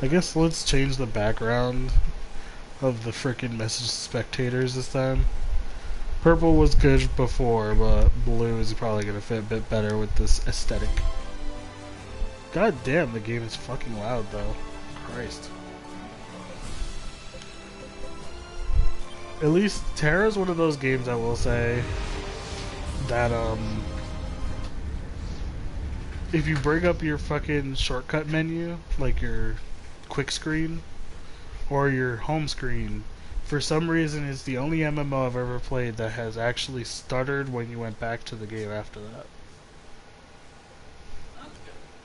I guess let's change the background of the frickin' message spectators this time. Purple was good before, but blue is probably gonna fit a bit better with this aesthetic. God damn, the game is fucking loud though. Christ. At least Tera is one of those games I will say that if you bring up your fucking shortcut menu, like your quick screen or your home screen, for some reason it's the only MMO I've ever played that has actually stuttered when you went back to the game after that.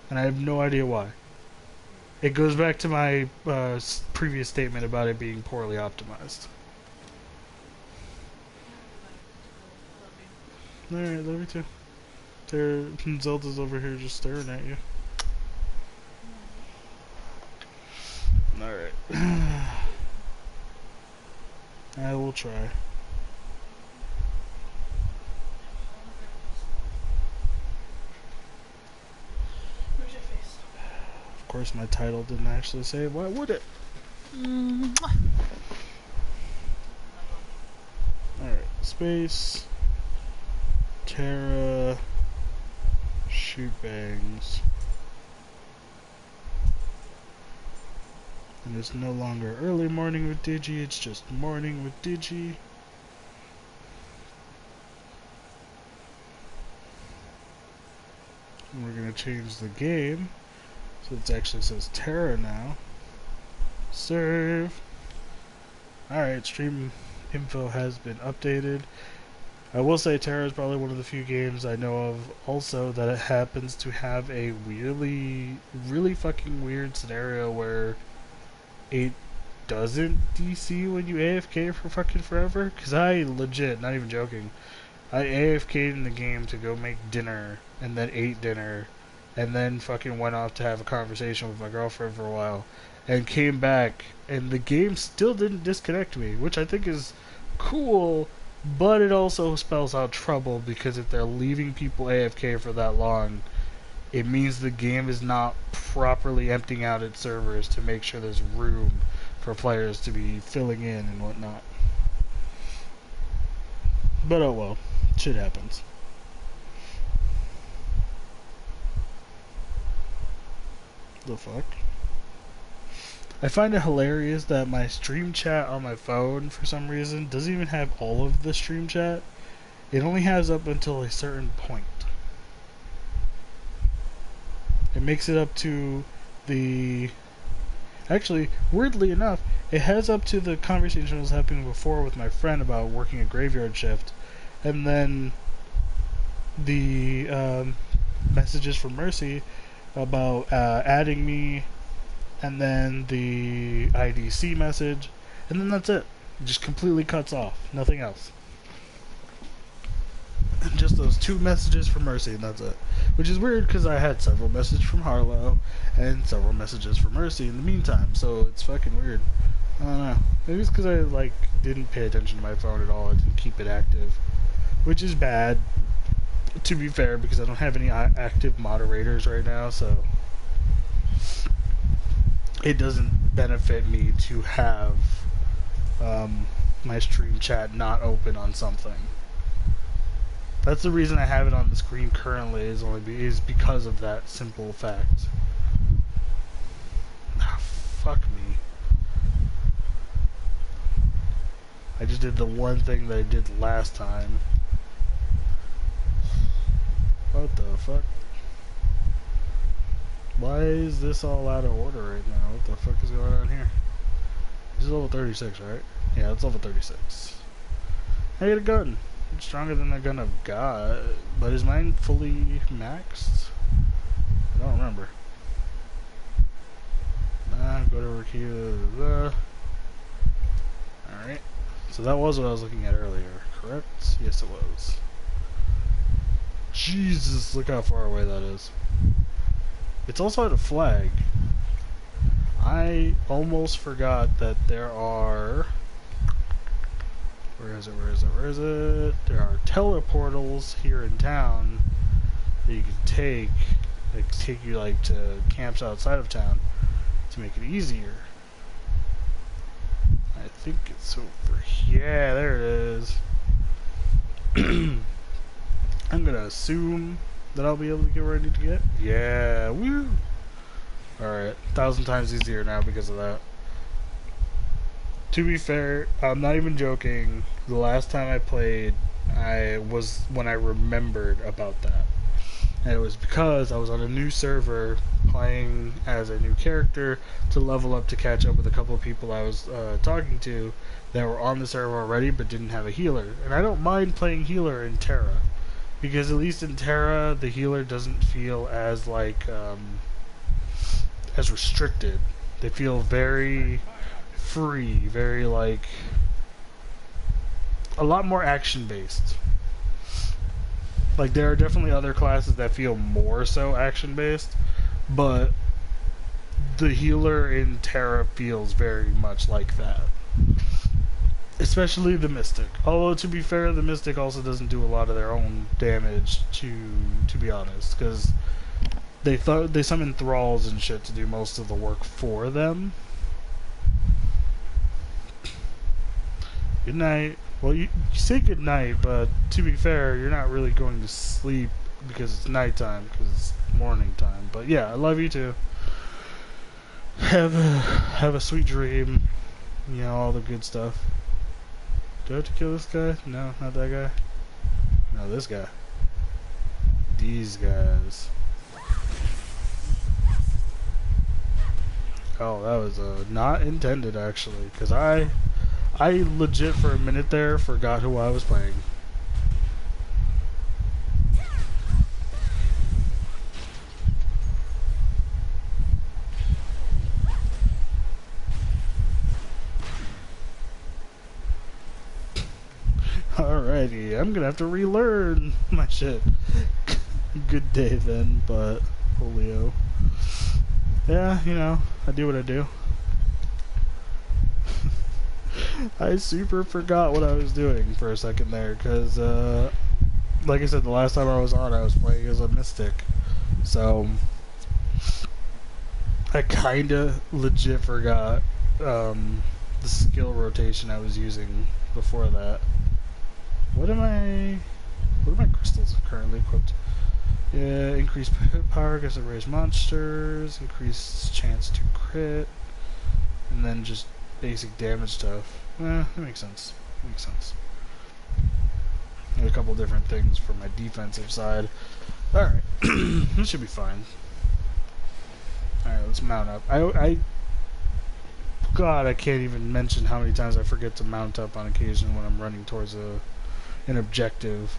And I have no idea why. It goes back to my previous statement about it being poorly optimized. Alright, love you too. Zelda's over here just staring at you. Alright. I will try. Where's your face? Of course, my title didn't actually say it. Why would it? Alright, space. Tera. Shoot bangs. And it's no longer early morning with Digi, it's just morning with Digi. And we're gonna change the game so it actually says Tera now. Serve. Alright, stream info has been updated. I will say Tera is probably one of the few games I know of also that it happens to have a really fucking weird scenario where it doesn't DC when you AFK for fucking forever. Cause I legit, not even joking, I AFK'd in the game to go make dinner and then ate dinner and then fucking went off to have a conversation with my girlfriend for a while and came back and the game still didn't disconnect me, which I think is cool. But it also spells out trouble because if they're leaving people AFK for that long, it means the game is not properly emptying out its servers to make sure there's room for players to be filling in and whatnot. But oh well, shit happens. The fuck? I find it hilarious that my stream chat on my phone, for some reason, doesn't even have all of the stream chat. It only has up until a certain point. It makes it up to the... Actually, weirdly enough, it has up to the conversation I was having before with my friend about working a graveyard shift. And then the messages from Mercy about adding me, and then the IDC message, and then that's it. It just completely cuts off. Nothing else. And just those two messages from Mercy, and that's it. Which is weird because I had several messages from Harlow and several messages from Mercy in the meantime, so it's fucking weird. I don't know. Maybe it's because I didn't pay attention to my phone at all. I didn't keep it active, which is bad, to be fair, because I don't have any active moderators right now, so it doesn't benefit me to have my stream chat not open on something. That's the reason I have it on the screen currently, is because of that simple fact. Ah, fuck me. I just did the one thing that I did last time. What the fuck? Why is this all out of order right now? What the fuck is going on here? This is level 36, right? Yeah, it's level 36. I get a gun. It's stronger than the gun I've got. But is mine fully maxed? I don't remember. Go to Rakia. Alright. So that was what I was looking at earlier, correct? Yes, it was. Jesus, look how far away that is. It's also at a flag. I almost forgot that there are... Where is it? There are teleportals here in town that you can take. That take you to camps outside of town to make it easier. I think it's over here. Yeah, there it is. I'm gonna assume that I'll be able to get where I need to get. Yeah, woo! Alright, 1,000 times easier now because of that. To be fair, I'm not even joking. The last time I played, I was when I remembered about that. And it was because I was on a new server playing as a new character to level up to catch up with a couple of people I was talking to that were on the server already but didn't have a healer. And I don't mind playing healer in Tera, because at least in Tera the healer doesn't feel as like as restricted. They feel very free, very like a lot more action based. Like, there are definitely other classes that feel more so action based, but the healer in Tera feels very much like that. Especially the Mystic. Although, to be fair, the Mystic also doesn't do a lot of their own damage, to be honest, because they summon thralls and shit to do most of the work for them. Good night. Well, you say good night, but to be fair, you're not really going to sleep because it's nighttime, because it's morning time. But yeah, I love you too. Have a sweet dream. You know, all the good stuff. Do I have to kill this guy? No, not that guy. No, this guy. These guys. Oh, that was not intended, actually, because I legit for a minute there forgot who I was playing. Alrighty, I'm gonna have to relearn my shit. Good day then, but polio. Yeah, you know, I do what I do. I super forgot what I was doing for a second there, because, like I said, the last time I was on, I was playing as a Mystic. So, I kinda legit forgot, the skill rotation I was using before that. What are my crystals currently equipped? Yeah, increased power because it raise monsters, increased chance to crit, and then just basic damage stuff. That makes sense. Makes sense. There's a couple different things for my defensive side. Alright. This should be fine. Alright, let's mount up. God, I can't even mention how many times I forget to mount up on occasion when I'm running towards an objective.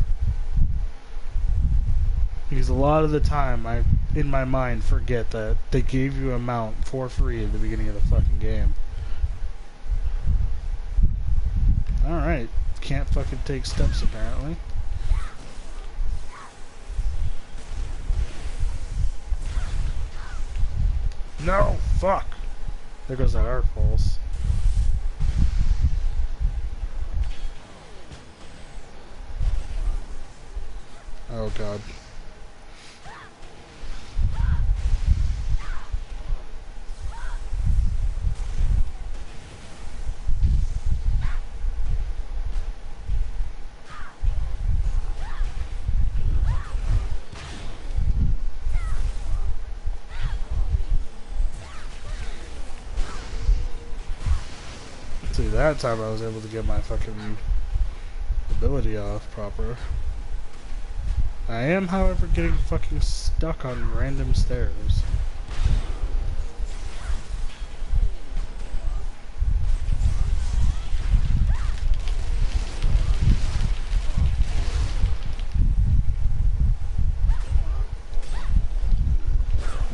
Because a lot of the time, I, in my mind, forget that they gave you a mount for free at the beginning of the fucking game. Alright. Can't fucking take steps, apparently. No! Fuck! There goes that arc pulse. Oh god. See, that time I was able to get my fucking ability off proper. I am, however, getting fucking stuck on random stairs.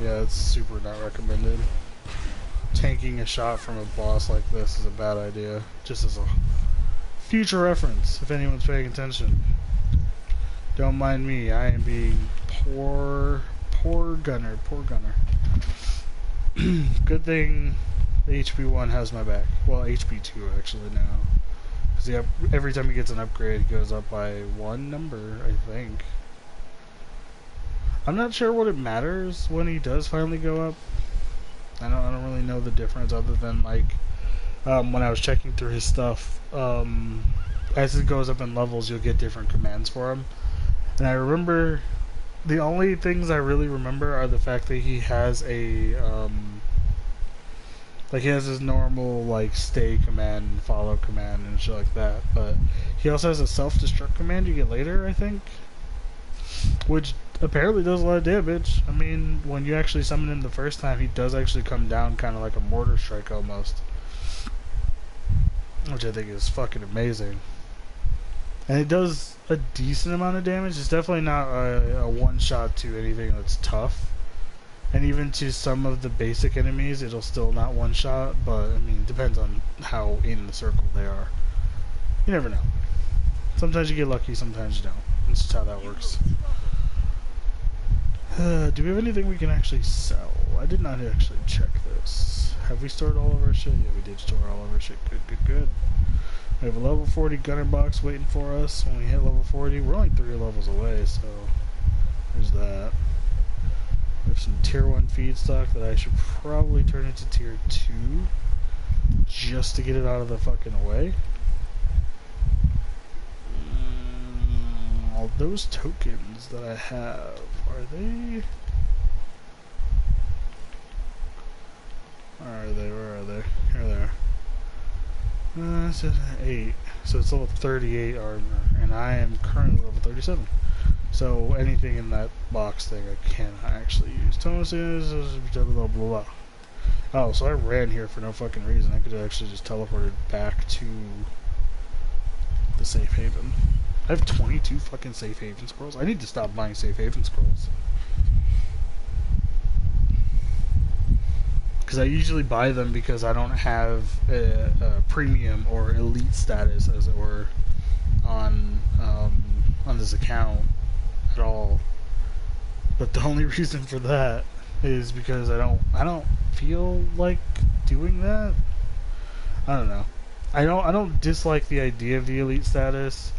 Yeah, it's super not recommended. Tanking a shot from a boss like this is a bad idea. Just as a future reference, if anyone's paying attention. Don't mind me, I am being poor gunner. Good thing the HP1 has my back. Well, HP2 actually now. Because every time he gets an upgrade, it goes up by one number, I think. I'm not sure what it matters when he does finally go up. I don't really know the difference other than like when I was checking through his stuff. As it goes up in levels, you'll get different commands for him. And I remember the only things I really remember are the fact that he has a like he has his normal like stay command and follow command and shit like that. But he also has a self-destruct command you get later, I think, which apparently does a lot of damage. I mean, when you actually summon him the first time, he does actually come down kind of like a mortar strike almost, which I think is fucking amazing. And it does a decent amount of damage. It's definitely not a one-shot to anything that's tough. And even to some of the basic enemies, it'll still not one-shot. But, I mean, it depends on how in the circle they are. You never know. Sometimes you get lucky, sometimes you don't. That's just how that works. Do we have anything we can actually sell? I did not actually check this. Have we stored all of our shit? Yeah, we did store all of our shit. Good, good, good. We have a level 40 gunner box waiting for us when we hit level 40. We're only 3 levels away, so there's that. We have some tier 1 feedstock that I should probably turn into tier 2 just to get it out of the fucking way. All those tokens that I have, are they? Where are they? Where are they? Here they are. It says 8, so it's level 38 armor, and I am currently level 37. So anything in that box thing I cannot actually use. Thomas is blah blah blah. Oh, so I ran here for no fucking reason. I could have actually just teleported back to the safe haven. I have 22 fucking safe haven scrolls. I need to stop buying safe haven scrolls. Because I usually buy them because I don't have a premium or elite status, as it were, on this account at all. But the only reason for that is because I don't feel like doing that. I don't know. I don't dislike the idea of the elite status.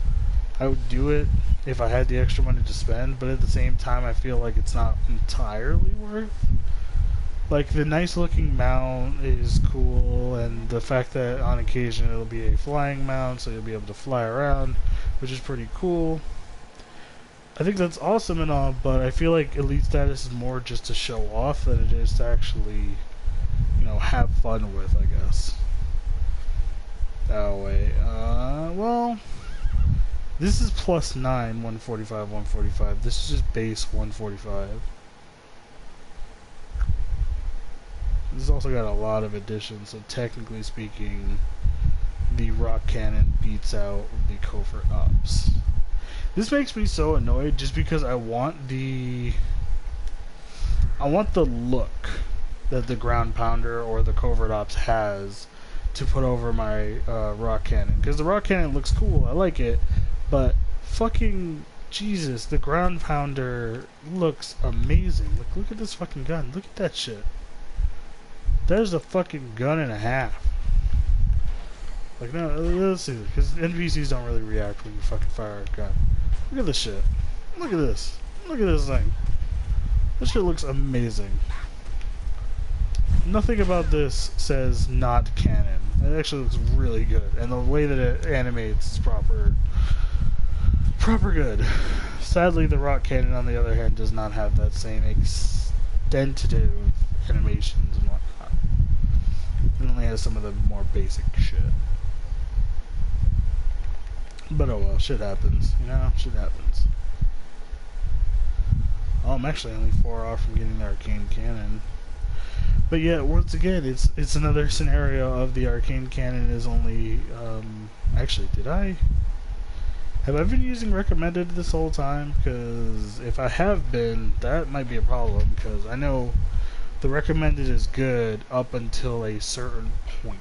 I would do it if I had the extra money to spend, but at the same time I feel like it's not entirely worth. Like, the nice looking mount is cool, and the fact that on occasion it'll be a flying mount, so you'll be able to fly around, which is pretty cool. I think that's awesome and all, but I feel like elite status is more just to show off than it is to actually, you know, have fun with, I guess. Oh, wait. Well, this is plus 9, 145, 145. This is just base 145. This has also got a lot of additions, so technically speaking, the rock cannon beats out the covert ops. This makes me so annoyed just because I want the look that the ground pounder or the covert ops has to put over my rock cannon, because the rock cannon looks cool, I like it, but fucking Jesus, the ground pounder looks amazing. Look at this fucking gun. Look at that shit. There's a fucking gun and a half. Like, no, let's see, because NPCs don't really react when you fucking fire a gun. Look at this shit. Look at this. Look at this thing. This shit looks amazing. Nothing about this says not canon. It actually looks really good, and the way that it animates is proper good. Sadly, the rock cannon, on the other hand, does not have that same extensive animations and whatnot. It only has some of the more basic shit. But oh well, shit happens, you know? Shit happens. Oh, I'm actually only 4 off from getting the arcane cannon. But yeah, once again, it's another scenario of the arcane cannon is only, actually, have I been using recommended this whole time? Because if I have been, that might be a problem, because I know the recommended is good up until a certain point.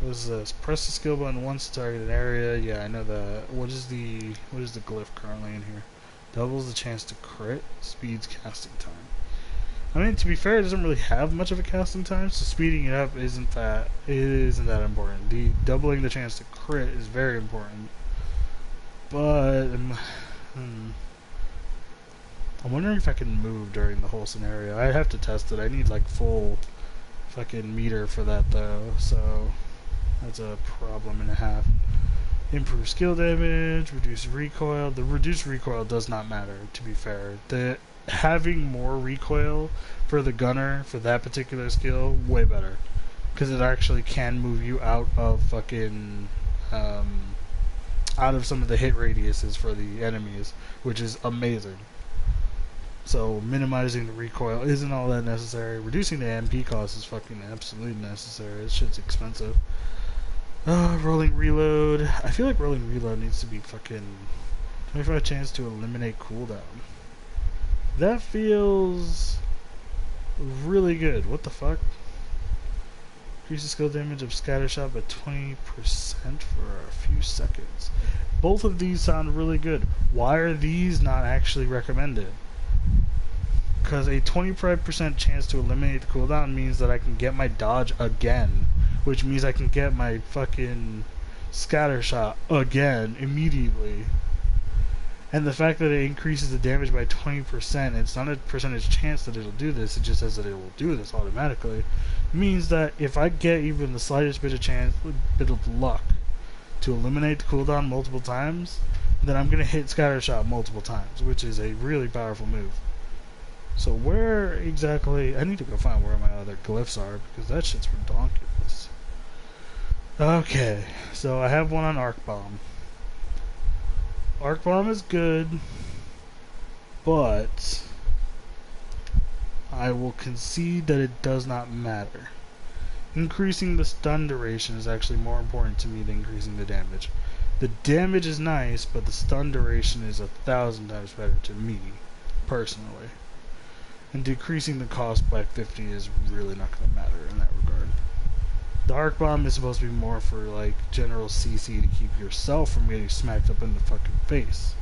What is this? Press the skill button once to target an area. Yeah, I know that. What is the glyph currently in here? Doubles the chance to crit, speeds casting time. I mean, to be fair, it doesn't really have much of a casting time, so speeding it up isn't that important. The doubling the chance to crit is very important. But I'm wondering if I can move during the whole scenario. I'd have to test it. I need like full fucking meter for that though, so that's a problem and a half. Improve skill damage, reduce recoil. The reduced recoil does not matter, to be fair. The having more recoil for the gunner for that particular skill, way better. Because it actually can move you out of fucking out of some of the hit radiuses for the enemies, which is amazing. So minimizing the recoil isn't all that necessary. Reducing the MP cost is fucking absolutely necessary. This shit's expensive. Rolling reload. I feel like rolling reload needs to be fucking 25 chance to eliminate cooldown. That feels really good. What the fuck? Increases skill damage of scatter shot by 20% for a few seconds. Both of these sound really good. Why are these not actually recommended? Because a 25% chance to eliminate the cooldown means that I can get my dodge again, which means I can get my fucking scatter shot again immediately. And the fact that it increases the damage by 20%, it's not a percentage chance that it'll do this, it just says that it will do this automatically, means that if I get even the slightest bit of luck to eliminate the cooldown multiple times, then I'm going to hit scatter shot multiple times, which is a really powerful move. So where exactly... I need to go find where my other glyphs are, because that shit's redonkulous. Okay, so I have one on Arc Bomb. Arc Bomb is good, but I will concede that it does not matter. Increasing the stun duration is actually more important to me than increasing the damage. The damage is nice, but the stun duration is 1,000 times better to me, personally. And decreasing the cost by 50 is really not going to matter in that regard. The Arc Bomb is supposed to be more for like general CC to keep yourself from getting smacked up in the fucking face.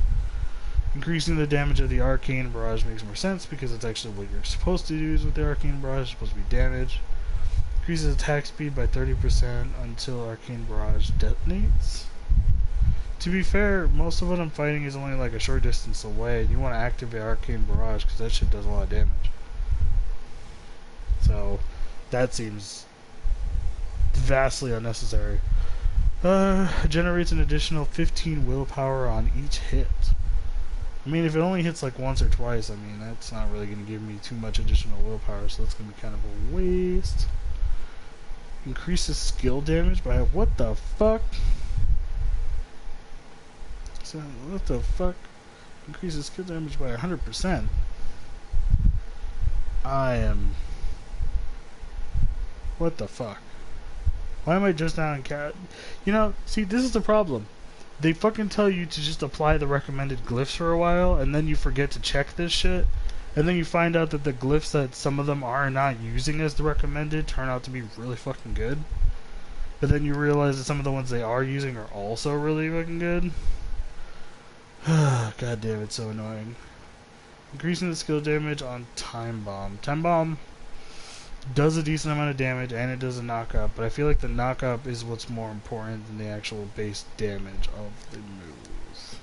Increasing the damage of the Arcane Barrage makes more sense because it's actually what you're supposed to use with the Arcane Barrage. It's supposed to be damage. Increases attack speed by 30% until Arcane Barrage detonates. To be fair, most of what I'm fighting is only like a short distance away, and you want to activate Arcane Barrage because that shit does a lot of damage. So, that seems vastly unnecessary. Generates an additional 15 willpower on each hit. I mean, if it only hits like once or twice, I mean, that's not really going to give me too much additional willpower, so that's going to be kind of a waste. Increases skill damage by... what the fuck? So, what the fuck? Increases skill damage by 100%. I am... what the fuck? Why am I just now in cat? You know, see, this is the problem. They fucking tell you to just apply the recommended glyphs for a while, and then you forget to check this shit, and then you find out that the glyphs that some of them are not using as the recommended turn out to be really fucking good. But then you realize that some of the ones they are using are also really fucking good. God damn, it's so annoying. Increasing the skill damage on Time Bomb. Time Bomb does a decent amount of damage and it does a knock-up, but I feel like the knock-up is what's more important than the actual base damage of the move.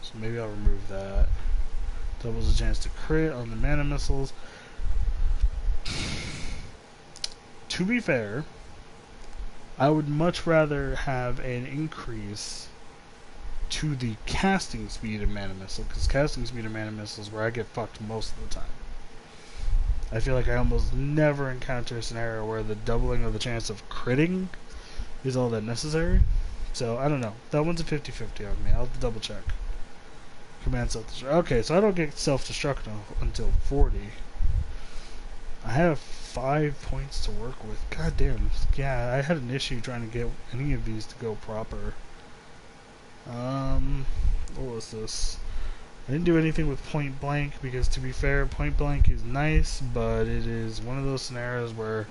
So maybe I'll remove that. Doubles the chance to crit on the mana missiles. To be fair, I would much rather have an increase to the casting speed of mana missile, because casting speed of mana missile is where I get fucked most of the time. I feel like I almost never encounter a scenario where the doubling of the chance of critting is all that necessary. So, I don't know. That one's a 50-50 on me. I'll double check. Command self-destruct. Okay, so I don't get self-destruct until 40. I have 5 points to work with. God damn. Yeah, I had an issue trying to get any of these to go proper. What was this? I didn't do anything with Point Blank because, to be fair, Point Blank is nice, but it is one of those scenarios where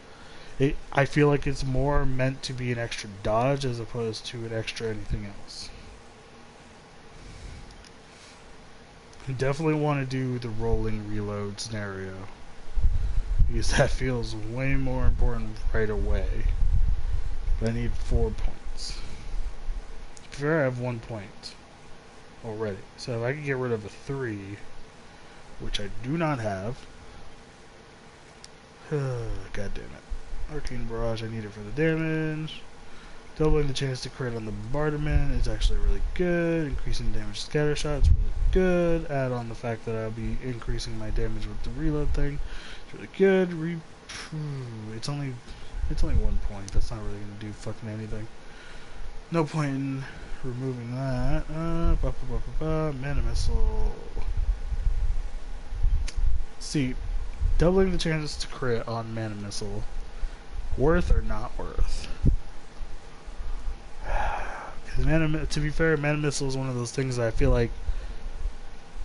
I feel like it's more meant to be an extra dodge as opposed to an extra anything else. I definitely want to do the rolling reload scenario because that feels way more important right away. But I need 4 points. To be fair, I have 1 point already. So if I could get rid of a 3, which I do not have. God damn it. Arcane Barrage, I need it for the damage. Doubling the chance to crit on the bombardment is actually really good. Increasing damage scatter shot is really good. Add on the fact that I'll be increasing my damage with the reload thing. It's really good. It's only 1 point. That's not really gonna do fucking anything. No point in removing that. Mana missile. See, doubling the chances to crit on mana missile. Worth or not worth? To be fair, mana missile is one of those things that I feel like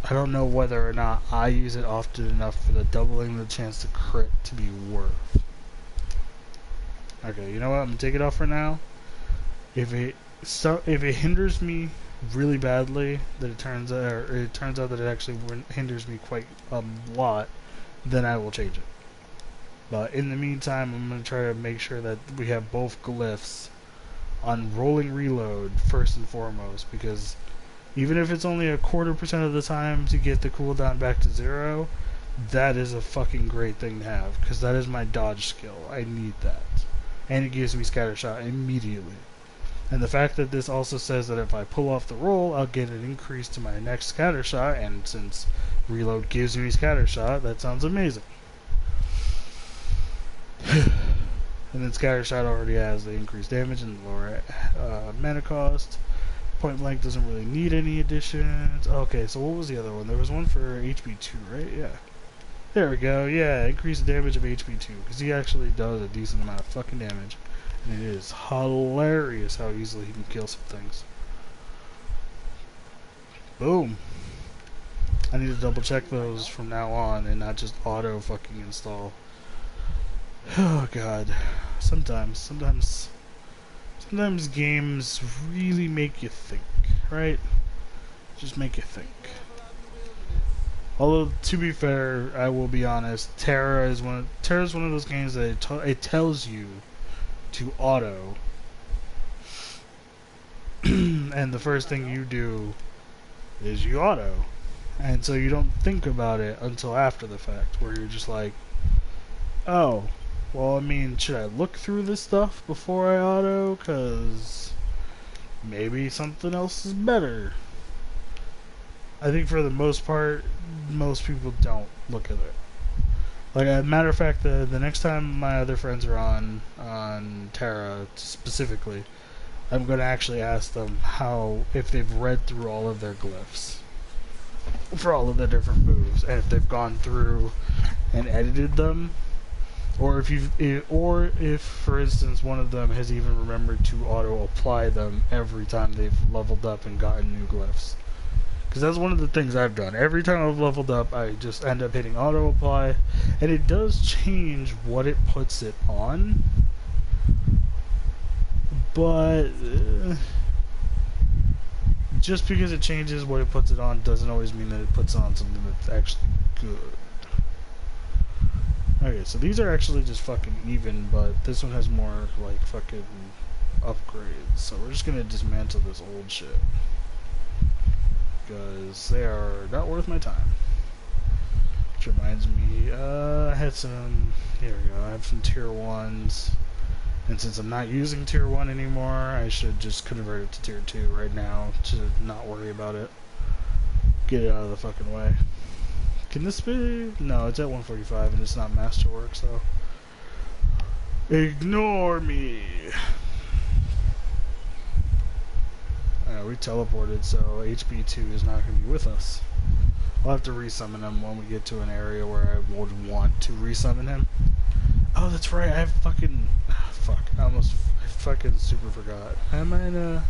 I don't know whether or not I use it often enough for the doubling the chance to crit to be worth. Okay, you know what? I'm gonna take it off for now. If it hinders me really badly, that it turns out that it actually hinders me quite a lot, then I will change it. But in the meantime, I'm gonna try to make sure that we have both glyphs on rolling reload first and foremost, because even if it's only 1/4% of the time to get the cooldown back to 0, that is a fucking great thing to have, because that is my dodge skill. I need that. And it gives me scatter shot immediately. And the fact that this also says that if I pull off the roll, I'll get an increase to my next scatter shot, and since reload gives me scatter shot, that sounds amazing. And then scatter shot already has the increased damage and the lower mana cost. Point blank doesn't really need any additions. Okay, so what was the other one? There was one for HP2, right? Yeah. There we go. Yeah, increase the damage of HP2, because he actually does a decent amount of fucking damage. And it is hilarious how easily he can kill some things. Boom. I need to double check those from now on and not just auto fucking install. Oh god. Sometimes games really make you think, right? Just make you think. Although, to be fair, I will be honest, Tera is one of those games that it tells you to auto, and the first thing you do is you auto, and so you don't think about it until after the fact, where you're just like, oh, well, I mean, should I look through this stuff before I auto? Because maybe something else is better. I think for the most part, most people don't look at it. Like, as a matter of fact, the next time my other friends are on Tera specifically, I'm going to actually ask them if they've read through all of their glyphs for all of the different moves, and if they've gone through and edited them. Or if, for instance, one of them has even remembered to auto-apply them every time they've leveled up and gotten new glyphs. Because that's one of the things I've done. Every time I've leveled up, I just end up hitting auto-apply, and it does change what it puts it on. But just because it changes what it puts it on doesn't always mean that it puts on something that's actually good. Okay, so these are actually just fucking even, but this one has more, like, fucking upgrades. So we're just gonna dismantle this old shit, because they are not worth my time. Which reminds me, I had some, here we go, I have some tier 1s. And since I'm not using tier 1 anymore, I should just convert it to tier 2 right now to not worry about it. Get it out of the fucking way. Can this be? No, it's at 145 and it's not masterwork, so ignore me. We teleported, so HB2 is not going to be with us. I'll have to resummon him when we get to an area where I would want to resummon him. Oh, that's right, I have fucking... fuck, I almost fucking super forgot. Am I in a...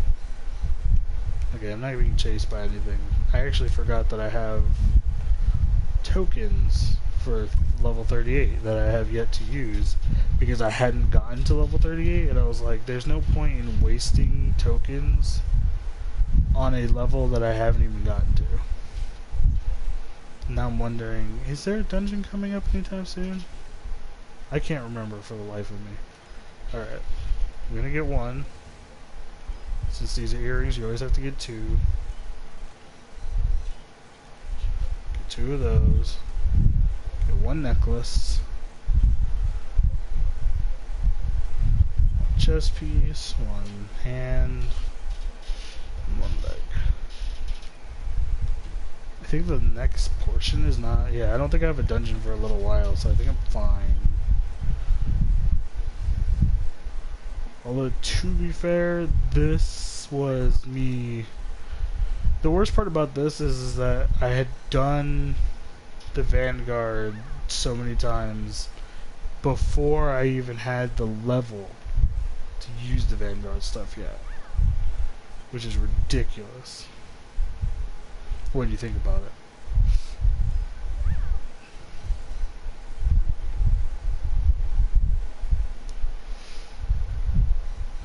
Okay, I'm not being chased by anything. I actually forgot that I have tokens for level 38 that I have yet to use, because I hadn't gotten to level 38, and I was like, there's no point in wasting tokens on a level that I haven't even gotten to. Now I'm wondering, is there a dungeon coming up anytime soon? I can't remember for the life of me. Alright, I'm gonna get 1. Since these are earrings, you always have to get 2. Get 2 of those. Get 1 necklace. Chest piece, 1 hand, 1 leg. I think the next portion is not... Yeah, I don't think I have a dungeon for a little while, so I think I'm fine. Although, to be fair, this was me... The worst part about this is that I had done the Vanguard so many times before I even had the level to use the Vanguard stuff yet. Which is ridiculous. What do you think about it?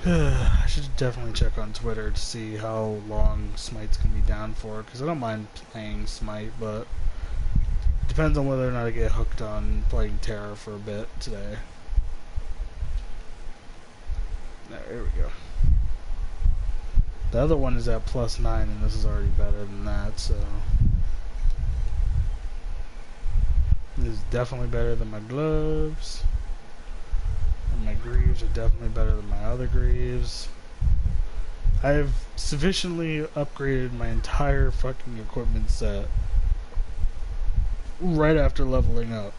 I should definitely check on Twitter to see how long Smite's gonna be down for, because I don't mind playing Smite, but it depends on whether or not I get hooked on playing Tera for a bit today. There we go. The other one is at +9, and this is already better than that, so... This is definitely better than my gloves. And my greaves are definitely better than my other greaves. I've sufficiently upgraded my entire fucking equipment set right after leveling up.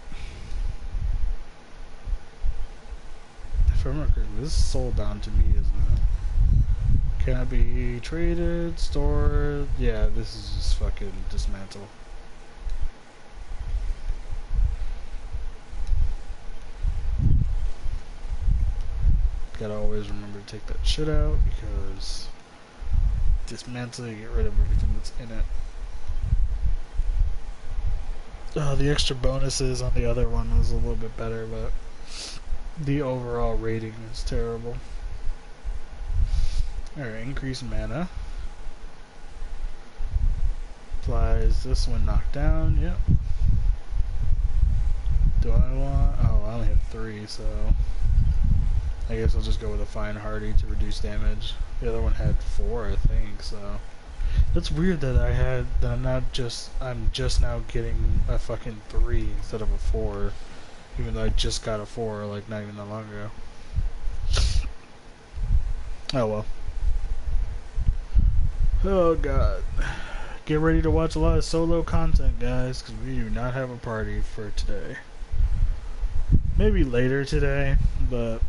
If I remember correctly, this is soulbound to me, isn't it? Can it be traded, stored? Yeah, this is just fucking dismantle. Gotta always remember to take that shit out, because dismantle, you get rid of everything that's in it. The extra bonuses on the other one was a little bit better, but the overall rating is terrible. Alright, increase mana. Applies this one knocked down, yep. Do I want... Oh, I only have 3, so... I guess I'll just go with a Fine Hardy to reduce damage. The other one had 4, I think, so... That's weird that I'm just now getting a fucking 3 instead of a 4. Even though I just got a 4, like, not even that long ago. Oh well. Oh god. Get ready to watch a lot of solo content, guys, because we do not have a party for today. Maybe later today, but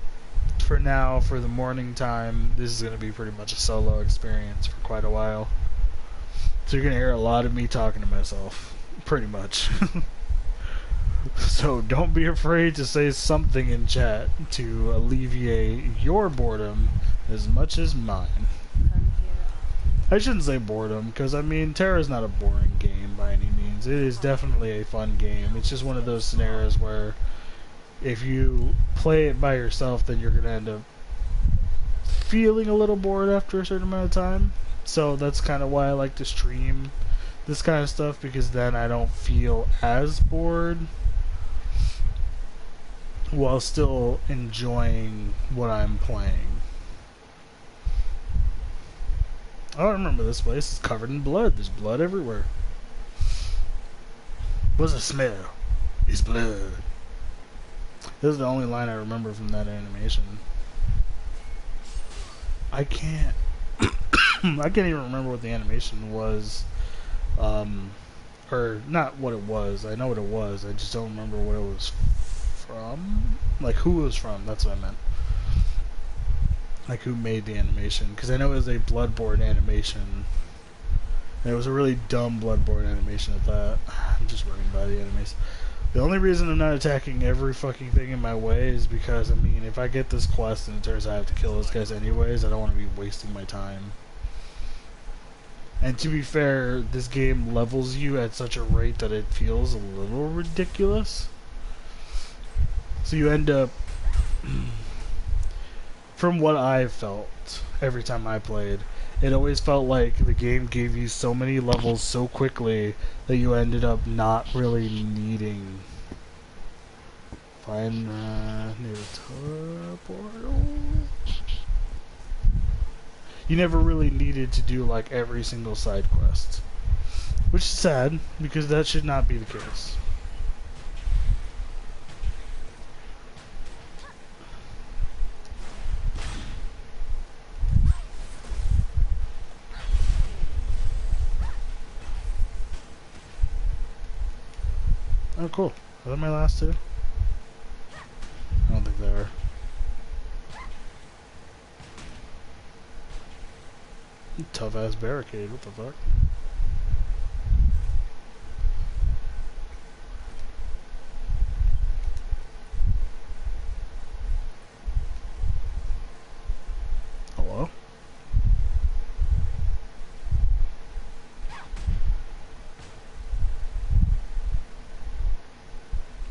for now, for the morning time, this is going to be pretty much a solo experience for quite a while. So you're going to hear a lot of me talking to myself, pretty much. So don't be afraid to say something in chat to alleviate your boredom as much as mine. I shouldn't say boredom, because I mean, Tera's not a boring game by any means. It is definitely a fun game. It's just one of those scenarios where if you play it by yourself, then you're going to end up feeling a little bored after a certain amount of time. So that's kind of why I like to stream this kind of stuff, because then I don't feel as bored while still enjoying what I'm playing. Oh, I remember this place is covered in blood. There's blood everywhere. What's the smell? It's blood. This is the only line I remember from that animation. I can't I can't even remember what the animation was. Or not what it was. I know what it was. I just don't remember what it was from. Like who it was from. That's what I meant. Like who made the animation. Because I know it was a Bloodborne animation. And it was a really dumb Bloodborne animation at that. I'm just running by the enemies. The only reason I'm not attacking every fucking thing in my way is because, I mean, if I get this quest and it turns out I have to kill those guys anyways, I don't want to be wasting my time. And to be fair, this game levels you at such a rate that it feels a little ridiculous. So you end up, from what I felt every time I played, it always felt like the game gave you so many levels so quickly that you ended up not really needing. Find near the portal. You never really needed to do like every single side quest. Which is sad, because that should not be the case. Oh, cool. Are that my last two? I don't think they are. Tough ass barricade, what the fuck? Hello?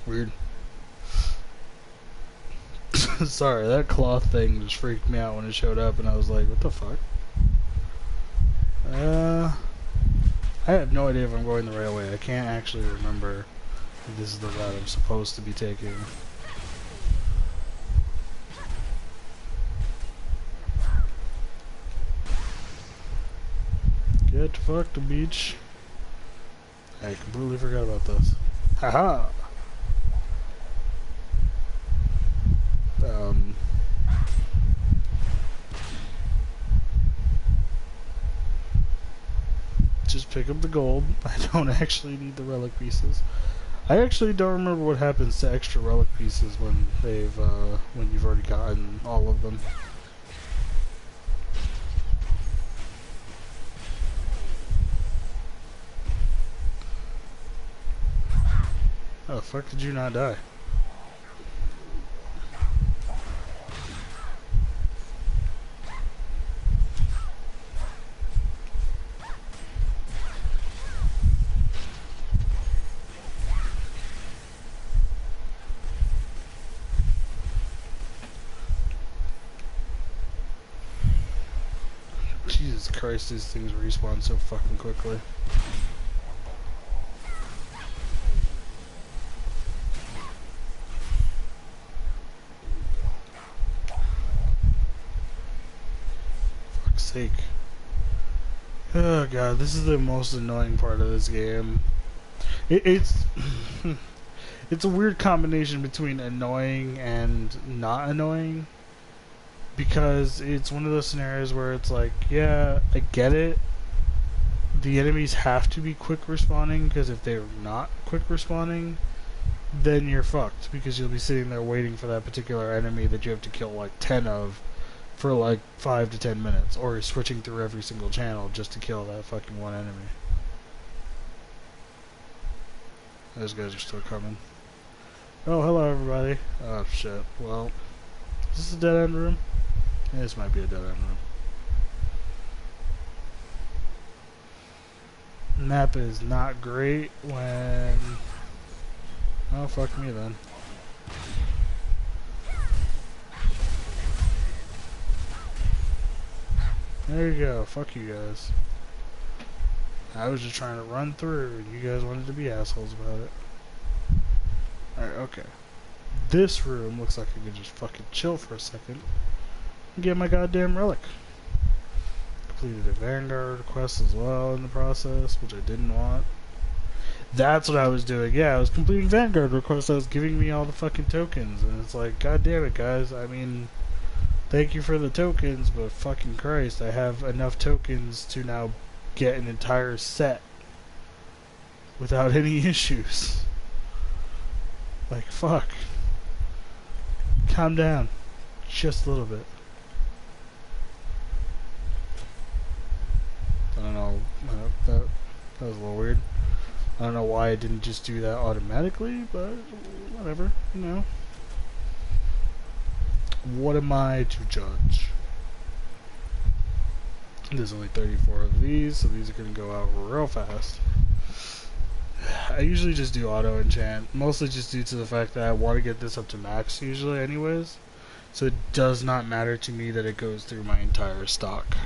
Weird. Sorry, that cloth thing just freaked me out when it showed up and I was like, what the fuck? I have no idea if I'm going the right way. I can't actually remember if this is the route I'm supposed to be taking. Get fucked, the beach. I completely forgot about this. Haha! Just pick up the gold. I don't actually need the relic pieces. I actually don't remember what happens to extra relic pieces when when you've already gotten all of them. How the fuck did you not die? Jesus Christ, these things respawn so fucking quickly. Fuck's sake. Oh god, this is the most annoying part of this game. It's it's a weird combination between annoying and not annoying, because it's one of those scenarios where it's like, yeah, I get it. The enemies have to be quick respawning, because if they're not quick respawning, then you're fucked, because you'll be sitting there waiting for that particular enemy that you have to kill like 10 of for like 5 to 10 minutes, or you're switching through every single channel just to kill that fucking one enemy. Those guys are still coming. Oh, hello everybody. Oh shit. Well, is this a dead end room? Yeah, this might be a dead end room. Map is not great when... Oh, fuck me then. There you go. Fuck you guys. I was just trying to run through and you guys wanted to be assholes about it. Alright, okay. This room looks like I could just fucking chill for a second and get my goddamn relic. Completed a Vanguard quest as well in the process, which I didn't want. That's what I was doing. Yeah, I was completing Vanguard requests. I was giving me all the fucking tokens, and it's like, god damn it, guys. I mean, thank you for the tokens, but fucking Christ, I have enough tokens to now get an entire set without any issues. Like, fuck. Calm down. Just a little bit. I don't know. That was a little weird. I don't know why I didn't just do that automatically, but whatever, you know. What am I to judge? There's only 34 of these, so these are going to go out real fast. I usually just do auto enchant, mostly just due to the fact that I want to get this up to max usually anyways. So it does not matter to me that it goes through my entire stock.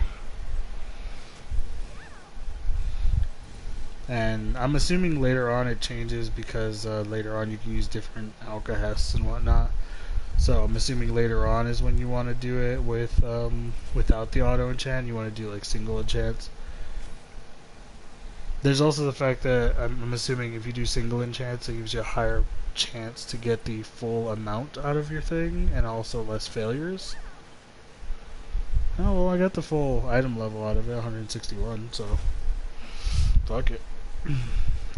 And I'm assuming later on it changes, because later on you can use different alkahests and whatnot. So I'm assuming later on is when you want to do it with without the auto enchant. You want to do like single enchants. There's also the fact that I'm assuming if you do single enchants, it gives you a higher chance to get the full amount out of your thing, and also less failures. Oh well, I got the full item level out of it, 161. So fuck it.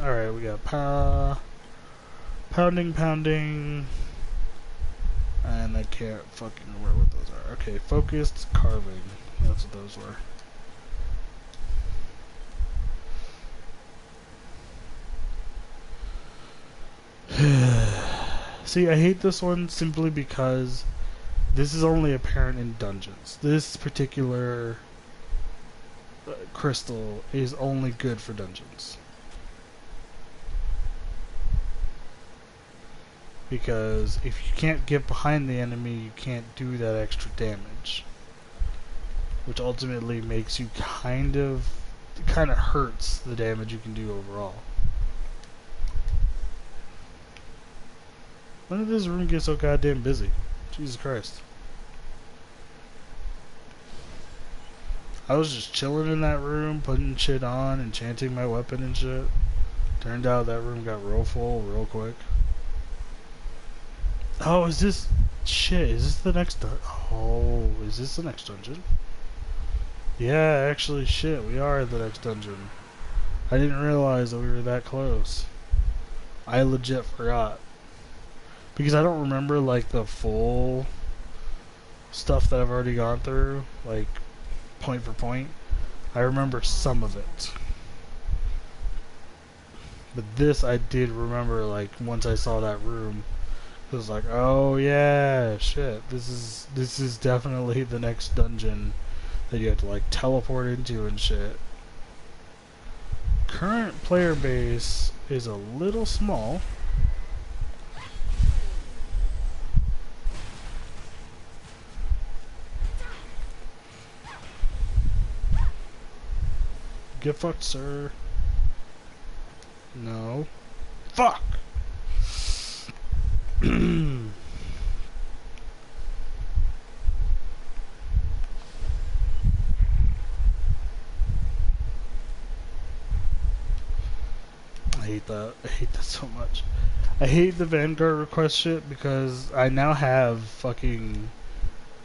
All right, we got pounding, pounding, and I can't fucking remember what those are. Okay, focused carving. That's what those were. See, I hate this one simply because this is only apparent in dungeons. This particular crystal is only good for dungeons. Because if you can't get behind the enemy, you can't do that extra damage. Which ultimately makes you kind of hurts the damage you can do overall. When did this room get so goddamn busy? Jesus Christ. I was just chilling in that room, putting shit on, enchanting my weapon and shit. Turned out that room got real full real quick. Oh, is this... Shit, is this the next Oh, is this the next dungeon? Yeah, actually, shit, we are at the next dungeon. I didn't realize that we were that close. I legit forgot. Because I don't remember, like, the full stuff that I've already gone through, like, point for point. I remember some of it. But this I did remember, like, once I saw that room. It was like, oh yeah, shit, this is definitely the next dungeon that you have to, like, teleport into and shit. Current player base is a little small. Get fucked, sir. No. Fuck! I hate that. I hate that so much. I hate the Vanguard request shit because I now have fucking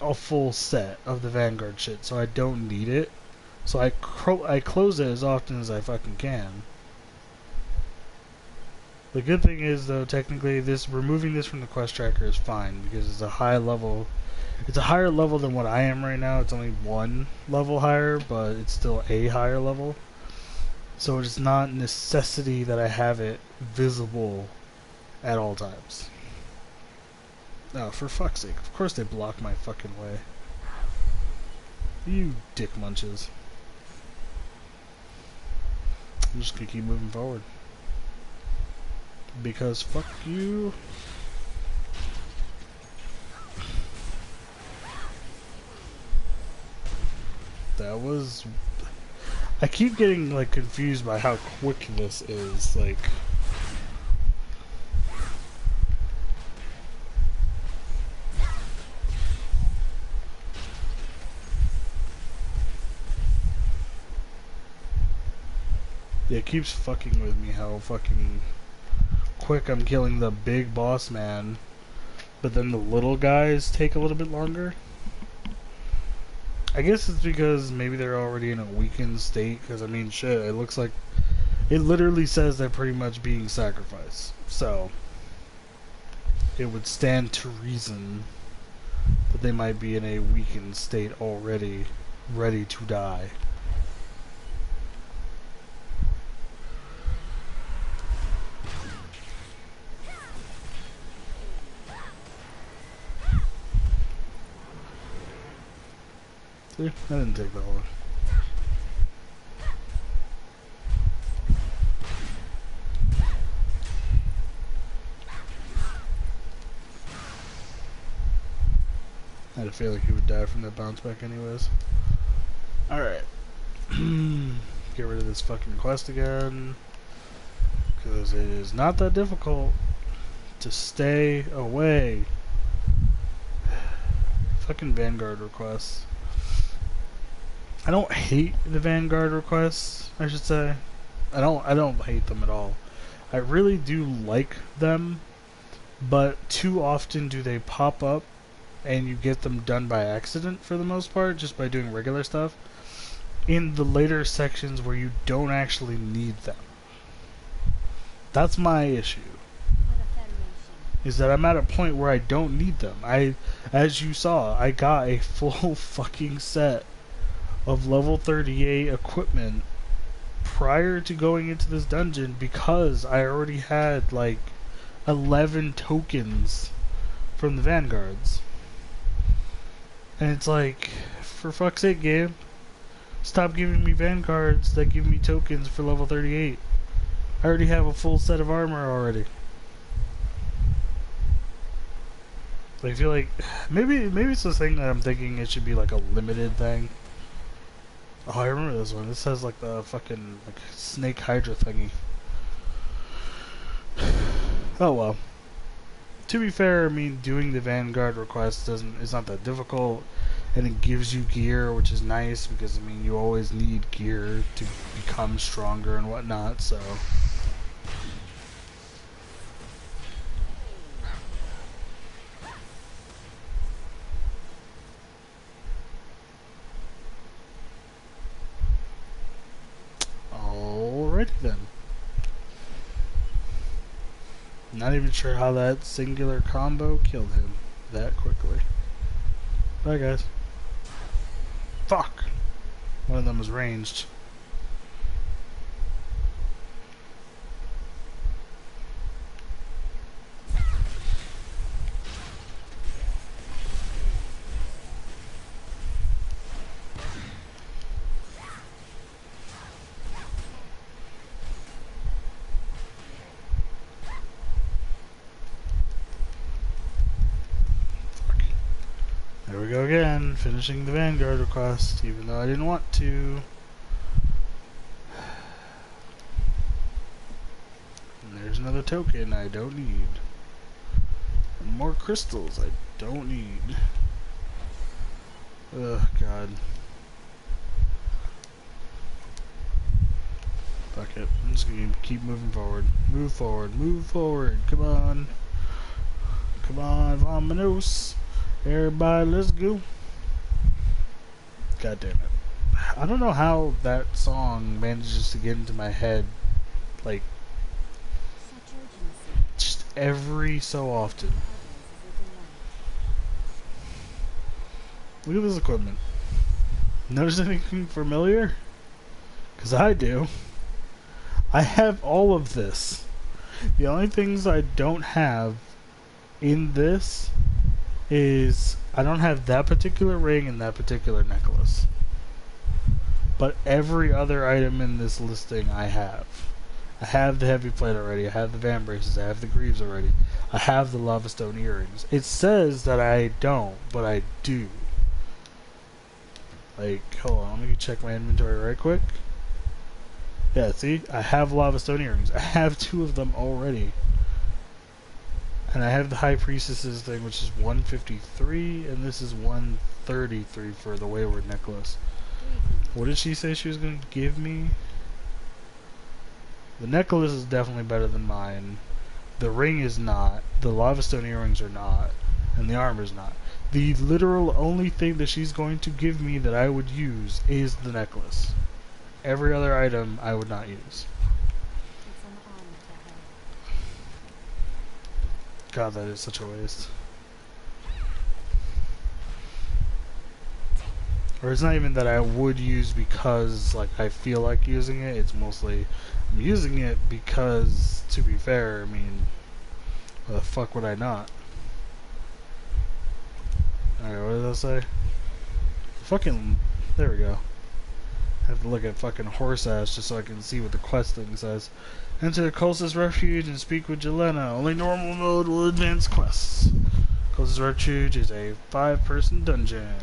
a full set of the Vanguard shit, so I don't need it. So I close it as often as I fucking can. The good thing is, though, technically, removing this from the quest tracker is fine because it's a high level. It's a higher level than what I am right now. It's only one level higher, but it's still a higher level. So it's not a necessity that I have it visible at all times. Oh, for fuck's sake! Of course they block my fucking way. You dick munches. I'm just gonna keep moving forward. Because fuck you. That was... I keep getting, like, confused by how quick this is, like... Yeah, it keeps fucking with me how fucking quick I'm killing the big boss man, but then the little guys take a little bit longer. I guess it's because maybe they're already in a weakened state, because I mean shit, it looks like it literally says they're pretty much being sacrificed, so it would stand to reason that they might be in a weakened state already, ready to die. See, that didn't take that long. I had a feeling he would die from that bounce back anyways. Alright. Get rid of this fucking quest again. Because it is not that difficult to stay away. Fucking Vanguard requests. I don't hate the Vanguard requests, I should say. I don't hate them at all. I really do like them, but too often do they pop up and you get them done by accident for the most part, just by doing regular stuff in the later sections where you don't actually need them. That's my issue. Is that I'm at a point where I don't need them. As you saw, I got a full fucking set of level 38 equipment prior to going into this dungeon because I already had like 11 tokens from the vanguards. And it's like, for fuck's sake, game, stop giving me vanguards that give me tokens for level 38. I already have a full set of armor already. I feel like maybe it's this thing that I'm thinking it should be like a limited thing. Oh, I remember this one. This has like the fucking like snake hydra thingy. Oh well. To be fair, I mean doing the vanguard request is not that difficult, and it gives you gear, which is nice because I mean you always need gear to become stronger and whatnot. So. Alrighty then. Not even sure how that singular combo killed him that quickly. Bye guys. Fuck! One of them was ranged. There we go again, finishing the vanguard request, even though I didn't want to. And there's another token I don't need. And more crystals I don't need. Ugh, God. Fuck it. I'm just gonna keep moving forward. Move forward, move forward. Come on. Come on, vamonos. Everybody, let's go. God damn it. I don't know how that song manages to get into my head, like, just every so often. Look at this equipment. Notice anything familiar? Because I do. I have all of this. The only things I don't have in this is I don't have that particular ring and that particular necklace. But every other item in this listing I have. I have the heavy plate already, I have the van braces, I have the greaves already, I have the lava stone earrings. It says that I don't, but I do. Like, hold on, let me check my inventory right quick. Yeah, see? I have lava stone earrings. I have 2 of them already. And I have the High Priestess's thing, which is 153, and this is 133 for the Wayward necklace. What did she say she was going to give me? The necklace is definitely better than mine. The ring is not. The lava stone earrings are not. And the armor is not. The literal only thing that she's going to give me that I would use is the necklace. Every other item I would not use. God, that is such a waste. Or it's not even that I would use because like I feel like using it. It's mostly I'm using it because, to be fair, I mean, why the fuck would I not? Alright, what did that say? Fucking, there we go. I have to look at fucking horse ass just so I can see what the quest thing says. Enter Cols's Refuge and speak with Jelena. Only normal mode will advance quests. Cols's Refuge is a 5-person dungeon.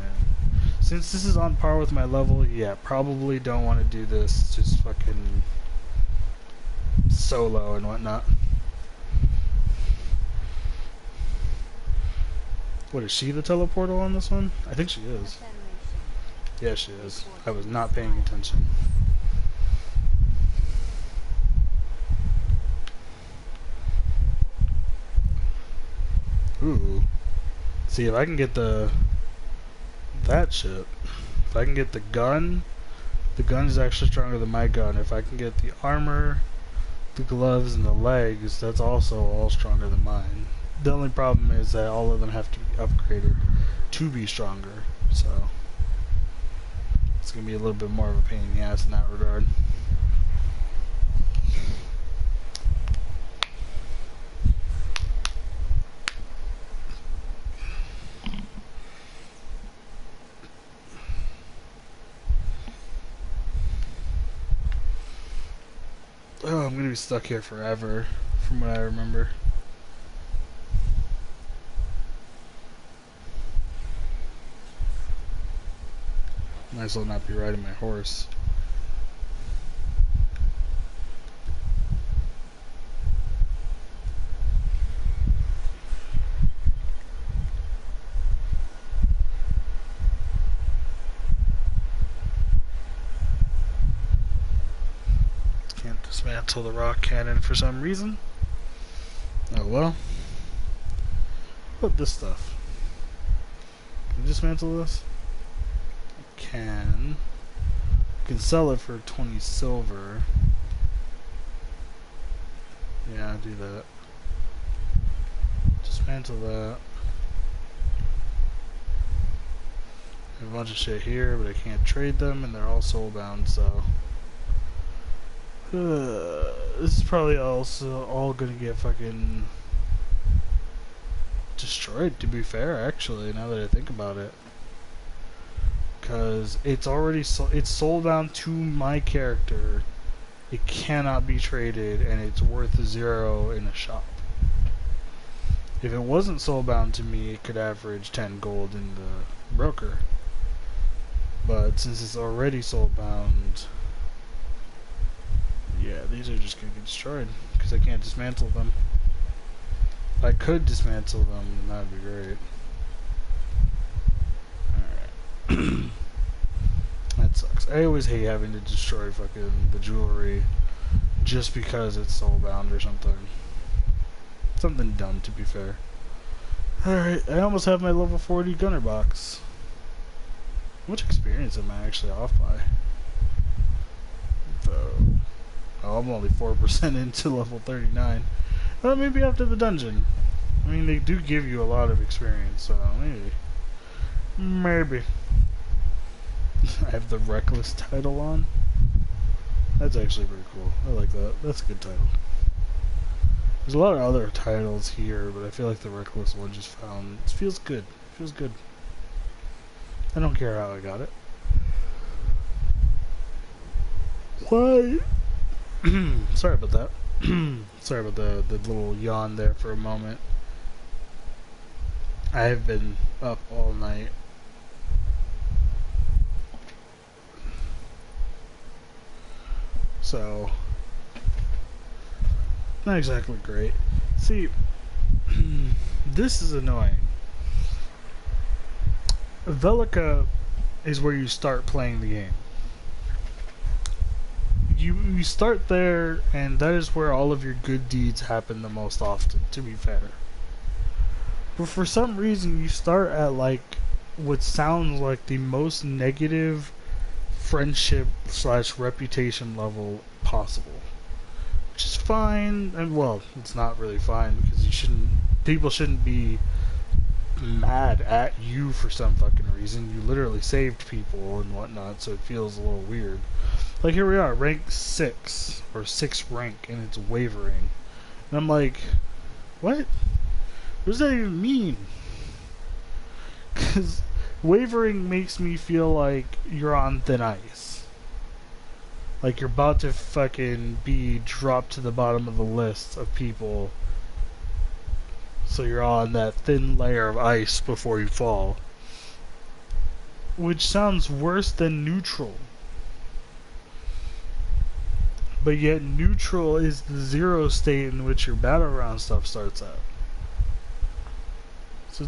Since this is on par with my level, yeah, probably don't want to do this. Just fucking solo and whatnot. What, is she the teleporter on this one? I think she is. Yeah, she is. I was not paying attention. Ooh. See, if I can get that shit. If I can get the gun is actually stronger than my gun. If I can get the armor, the gloves, and the legs, that's also all stronger than mine. The only problem is that all of them have to be upgraded to be stronger. So it's gonna be a little bit more of a pain in the ass in that regard. Oh, I'm gonna be stuck here forever, from what I remember. Might as well not be riding my horse. Can't dismantle the rock cannon for some reason. Oh well. What about this stuff? Can I dismantle this? I can. I can sell it for 20 silver. Yeah, I'll do that. Dismantle that. I have a bunch of shit here, but I can't trade them, and they're all soulbound, so. This is probably also all gonna get fucking destroyed, to be fair, actually, now that I think about it. Because it's already it's soulbound to my character. It cannot be traded, and it's worth 0 in a shop. If it wasn't soulbound to me, it could average 10 gold in the broker. But since it's already soulbound, yeah, these are just gonna get destroyed because I can't dismantle them. If I could dismantle them, then that would be great. Alright. That sucks. I always hate having to destroy fucking the jewelry just because it's soulbound or something. Something dumb, to be fair. Alright, I almost have my level 40 gunner box. How much experience am I actually off by? Oh, I'm only 4% into level 39. Well, maybe after the dungeon. I mean, they do give you a lot of experience, so maybe. Maybe. I have the Reckless title on. That's actually pretty cool. I like that. That's a good title. There's a lot of other titles here, but I feel like the Reckless one just found... It feels good. It feels good. I don't care how I got it. Why? Sorry about that. Sorry about the little yawn there for a moment. I have been up all night. So, not exactly great. See, this is annoying. Velica is where you start playing the game. You start there, and that is where all of your good deeds happen the most often, to be fair. But for some reason, you start at like what sounds like the most negative friendship / reputation level possible, which is fine. And well, it's not really fine because people shouldn't be mad at you for some fucking reason. You literally saved people and whatnot, so it feels a little weird. Like, here we are, rank 6, or 6th rank, and it's wavering. And I'm like, what? What does that even mean? Because wavering makes me feel like you're on thin ice. Like you're about to fucking be dropped to the bottom of the list of people. So you're on that thin layer of ice before you fall. Which sounds worse than neutral. But yet neutral is the 0 state in which your battleground stuff starts at. So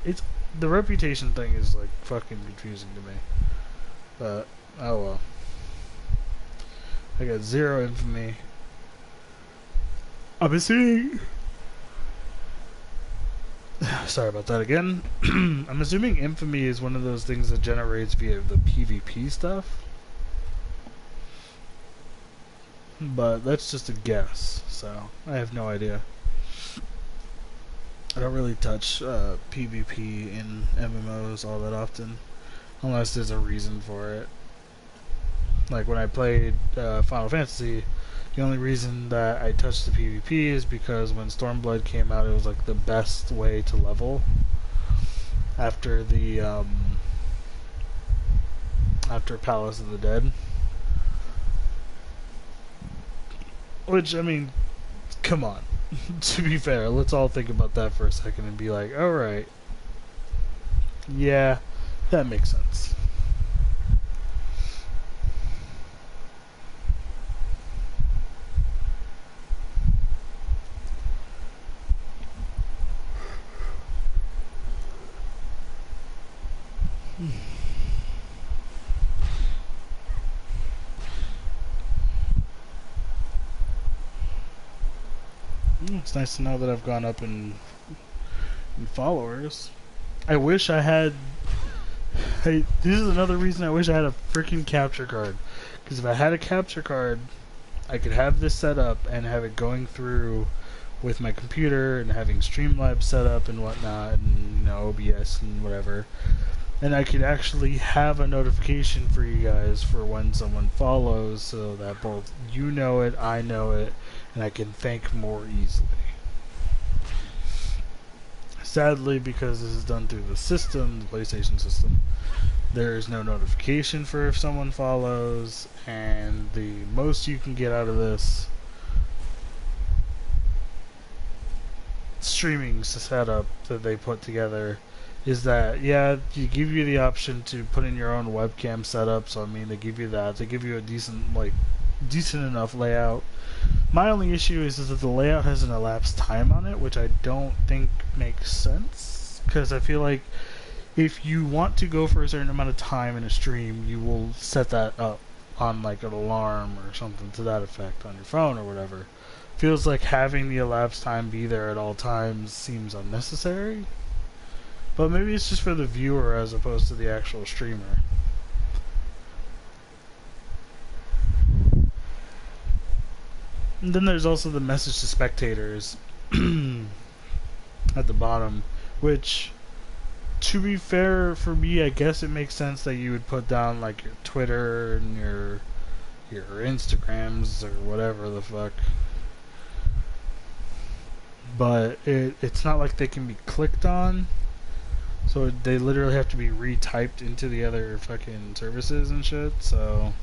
it's the reputation thing is like fucking confusing to me. But oh well. I got 0 infamy. I've been seeing Sorry about that again. I'm assuming infamy is one of those things that generates via the PvP stuff. But that's just a guess, so I have no idea. I don't really touch PvP in MMOs all that often, unless there's a reason for it. Like when I played Final Fantasy, the only reason that I touched the PvP is because when Stormblood came out, it was like the best way to level after the after Palace of the Dead. Which, I mean, come on. To be fair, let's all think about that for a second and be like, alright, yeah, that makes sense. It's nice to know that I've gone up in followers. I wish I had. Hey, this is another reason I wish I had a freaking capture card. Because if I had a capture card, I could have this set up and have it going through with my computer and having Streamlabs set up and whatnot, and OBS and whatever. And I could actually have a notification for you guys for when someone follows, so that both you know it, I know it, and I can thank more easily. Sadly, because this is done through the system, the PlayStation system, there is no notification for if someone follows, and the most you can get out of this streaming setup that they put together is that, yeah, you give you the option to put in your own webcam setup, so I mean, they give you that. They give you a decent enough layout. My only issue is that the layout has an elapsed time on it, which I don't think makes sense, because I feel like if you want to go for a certain amount of time in a stream, you will set that up on like an alarm or something to that effect on your phone or whatever. Feels like having the elapsed time be there at all times seems unnecessary. But maybe it's just for the viewer as opposed to the actual streamer. And then there's also the message to spectators at the bottom, which, to be fair, for me, I guess it makes sense that you would put down like your Twitter and your Instagrams or whatever the fuck. But it's not like they can be clicked on. So they literally have to be retyped into the other fucking services and shit, so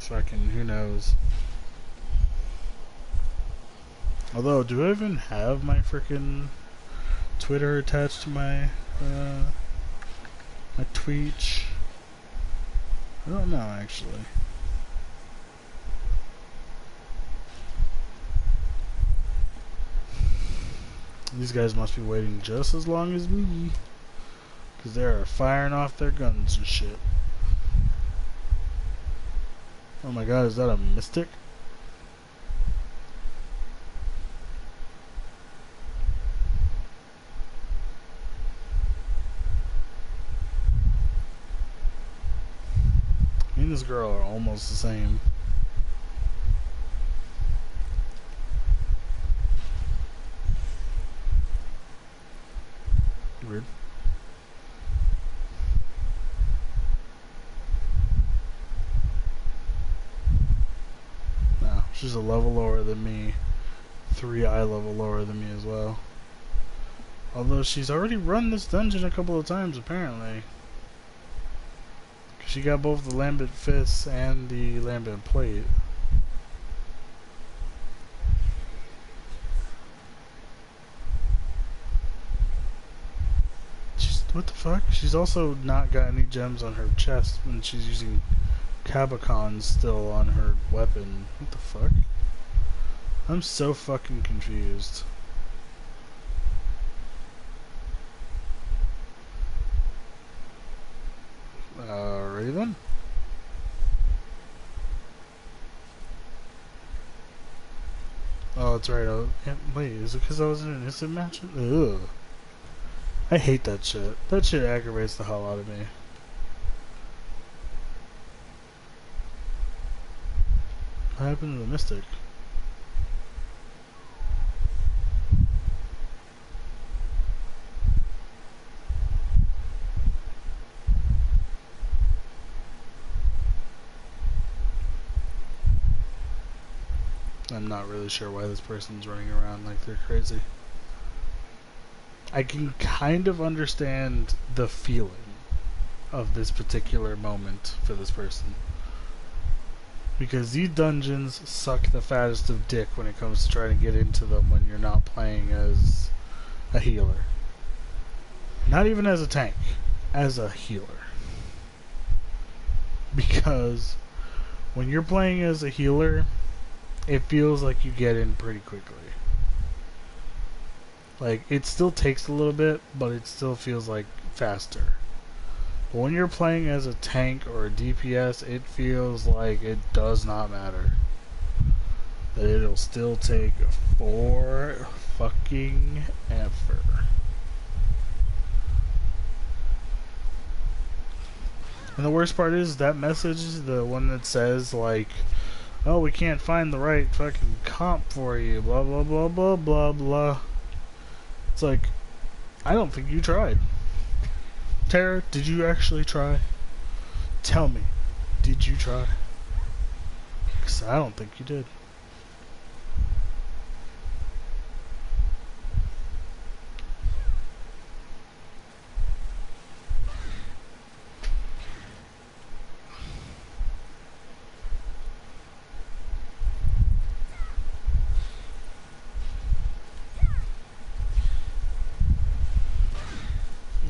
fucking who knows. Although, do I even have my freaking Twitter attached to my my Twitch? I don't know, actually. These guys must be waiting just as long as me, because they are firing off their guns and shit. Oh my god, is that a mystic? Me and this girl are almost the same. Weird. No, she's a level lower than me. 3 eye level lower than me as well. Although she's already run this dungeon a couple of times, apparently. She got both the Lambent Fists and the Lambent Plate. What the fuck? She's also not got any gems on her chest when she's using Cabacons still on her weapon. What the fuck? I'm so fucking confused. Alrighty then. Oh, that's right. Yeah, wait, is it because I was in an instant match? Ugh. I hate that shit. That shit aggravates the hell out of me. What happened to the Mystic? I'm not really sure why this person's running around like they're crazy. I can kind of understand the feeling of this particular moment for this person. Because these dungeons suck the fattest of dick when it comes to trying to get into them when you're not playing as a healer. Not even as a tank, as a healer. Because when you're playing as a healer, it feels like you get in pretty quickly. Like, it still takes a little bit, but it still feels like faster. But when you're playing as a tank or a DPS, it feels like it does not matter. That it'll still take for fucking ever. And the worst part is that message, the one that says like, oh, we can't find the right fucking comp for you, blah blah blah blah blah blah. It's like, I don't think you tried. Tera, did you actually try? Tell me, did you try? Because I don't think you did.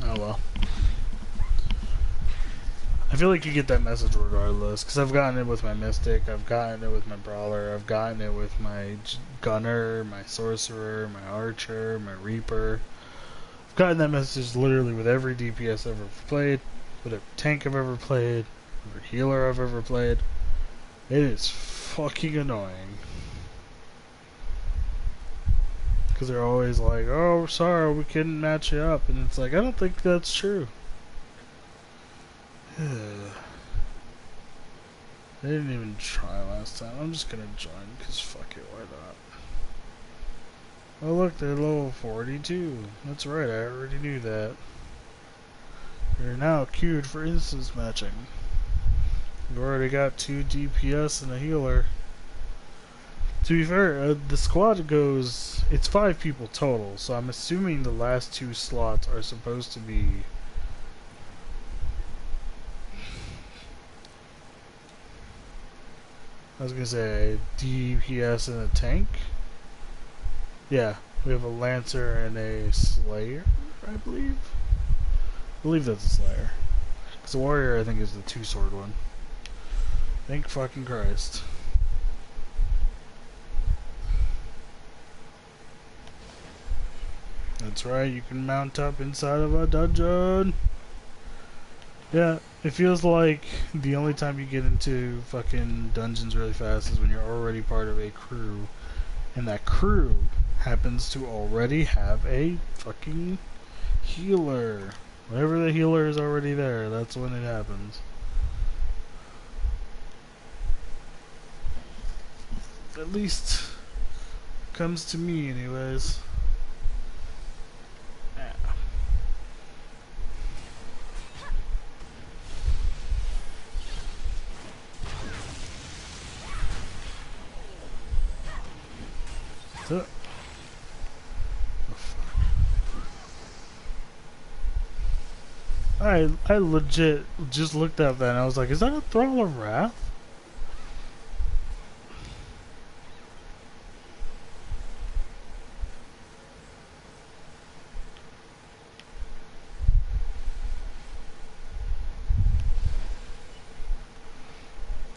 Oh well. I feel like you get that message regardless, because I've gotten it with my Mystic, I've gotten it with my Brawler, I've gotten it with my Gunner, my Sorcerer, my Archer, my Reaper. I've gotten that message literally with every DPS I've ever played, with every tank I've ever played, every healer I've ever played. It is fucking annoying. Because they're always like, oh, sorry, we couldn't match you up. And it's like, I don't think that's true. They didn't even try last time. I'm just gonna join, because fuck it, why not? Oh look, they're level 42. That's right, I already knew that. You're now queued for instance matching. You've already got 2 DPS and a healer. To be fair, the squad goes... It's 5 people total, so I'm assuming the last 2 slots are supposed to be... I was gonna say DPS and a tank. Yeah, we have a Lancer and a Slayer, I believe. I believe that's a Slayer. Because the Warrior, I think, is the 2-sword one. Thank fucking Christ. That's right, you can mount up inside of a dungeon. Yeah, it feels like the only time you get into fucking dungeons really fast is when you're already part of a crew. And that crew happens to already have a fucking healer. Whenever the healer is already there, that's when it happens. At least comes to me anyways. So, I legit just looked at that and I was like, is that a Thrall of Wrath?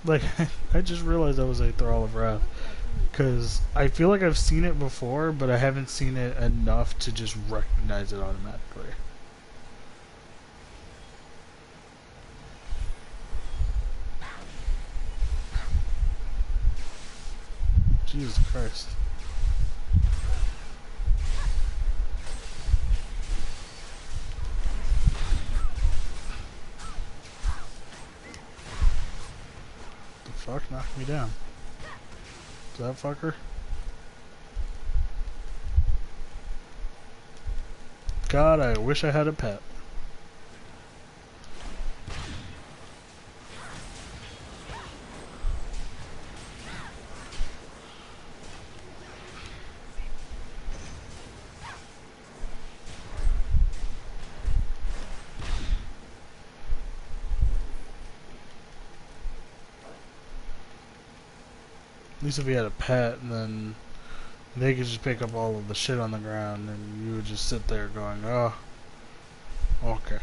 Like, I just realized that was a Thrall of Wrath. Because I feel like I've seen it before, but I haven't seen it enough to just recognize it automatically. Jesus Christ. fuck knocked me down? Is that fucker? God, I wish I had a pet. At least if he had a pet, then they could just pick up all of the shit on the ground, and you would just sit there going, oh, okay.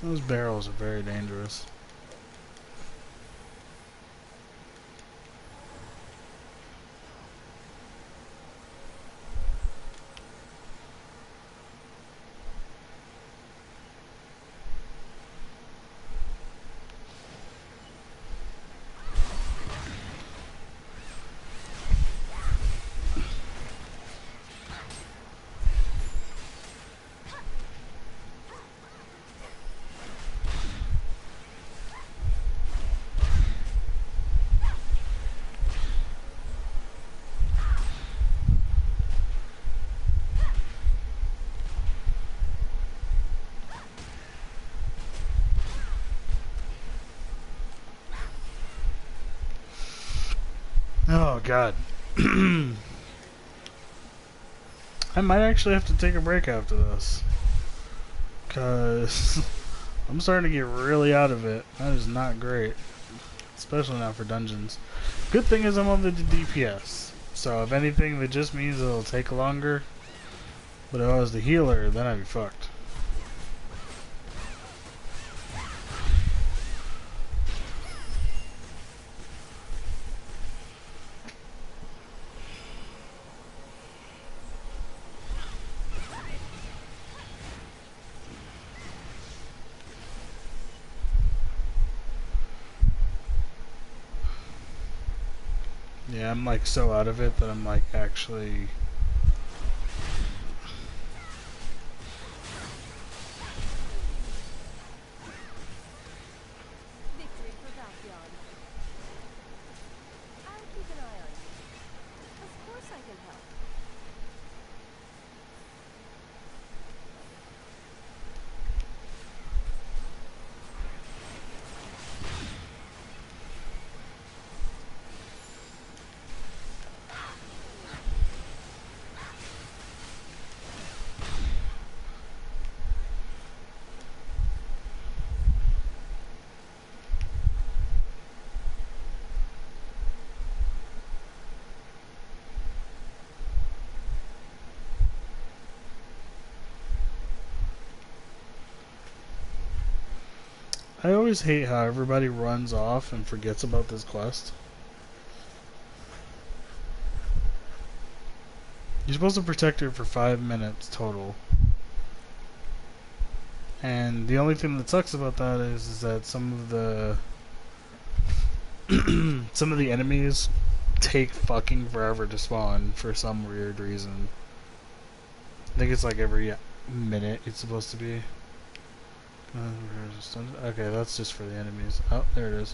Those barrels are very dangerous. Oh god. I might actually have to take a break after this. Cause I'm starting to get really out of it. That is not great. Especially not for dungeons. Good thing is I'm on the DPS. So if anything, that just means it'll take longer. But if I was the healer, then I'd be fucked. Yeah, I'm like so out of it that I'm like actually... Victory for Valpion. I'll keep an eye on you. Of course I can help. I always hate how everybody runs off and forgets about this quest. You're supposed to protect her for 5 minutes total. And the only thing that sucks about that is that some of the some of the enemies take fucking forever to spawn for some weird reason. I think it's like every minute it's supposed to be. Okay, that's just for the enemies. Oh, there it is.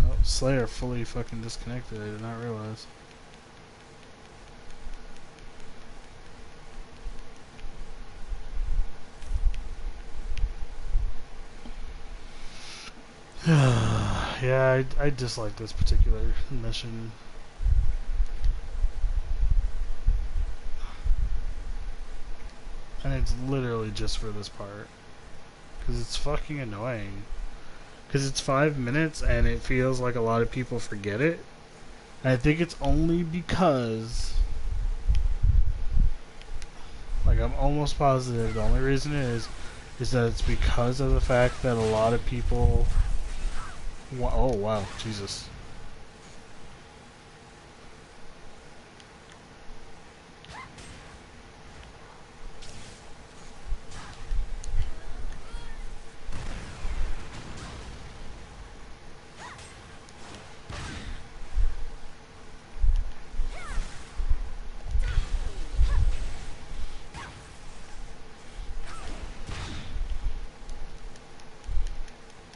Oh, Slayer fully fucking disconnected. I did not realize. Yeah, I dislike this particular mission. And it's literally just for this part. Because it's fucking annoying. Because it's 5 minutes and it feels like a lot of people forget it. And I think it's only because... Like, I'm almost positive the only reason is that it's because of the fact that a lot of people Oh wow, Jesus.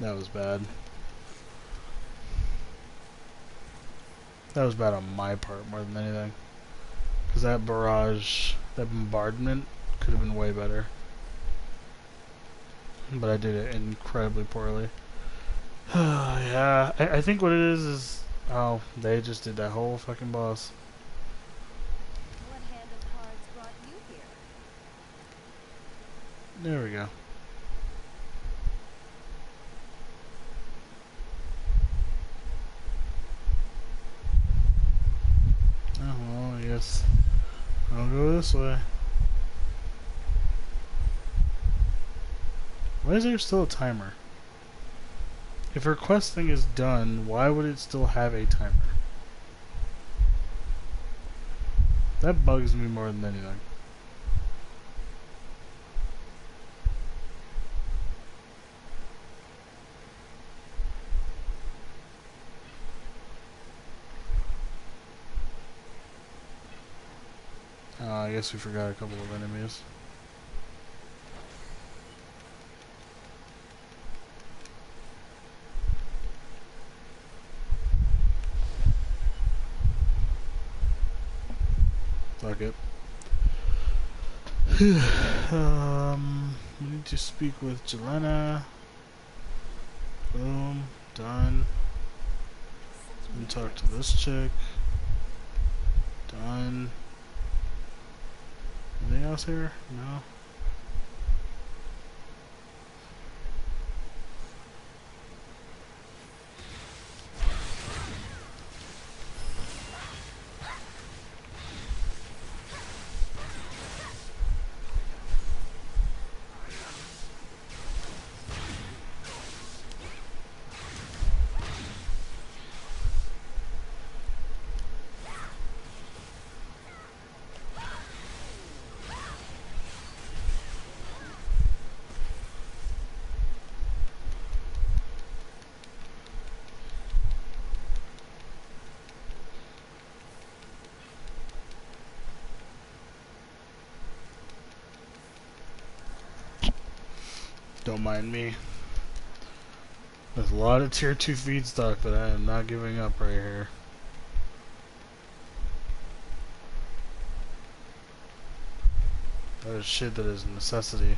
That was bad. That was bad on my part more than anything. Because that barrage, that bombardment, could have been way better. But I did it incredibly poorly. Yeah, I think what it is... Oh, they just did that whole fucking boss. What hand of cards brought you here? There we go. Oh, well, I guess I'll go this way. Why is there still a timer? If her quest thing is done, why would it still have a timer? That bugs me more than anything. I guess we forgot a couple of enemies. Fuck it. We need to speak with Jelena. Boom. Done. And talk to this chick. Done. Anything else here? No. Don't mind me. There's a lot of tier 2 feedstock that I am not giving up right here. There's shit that is a necessity.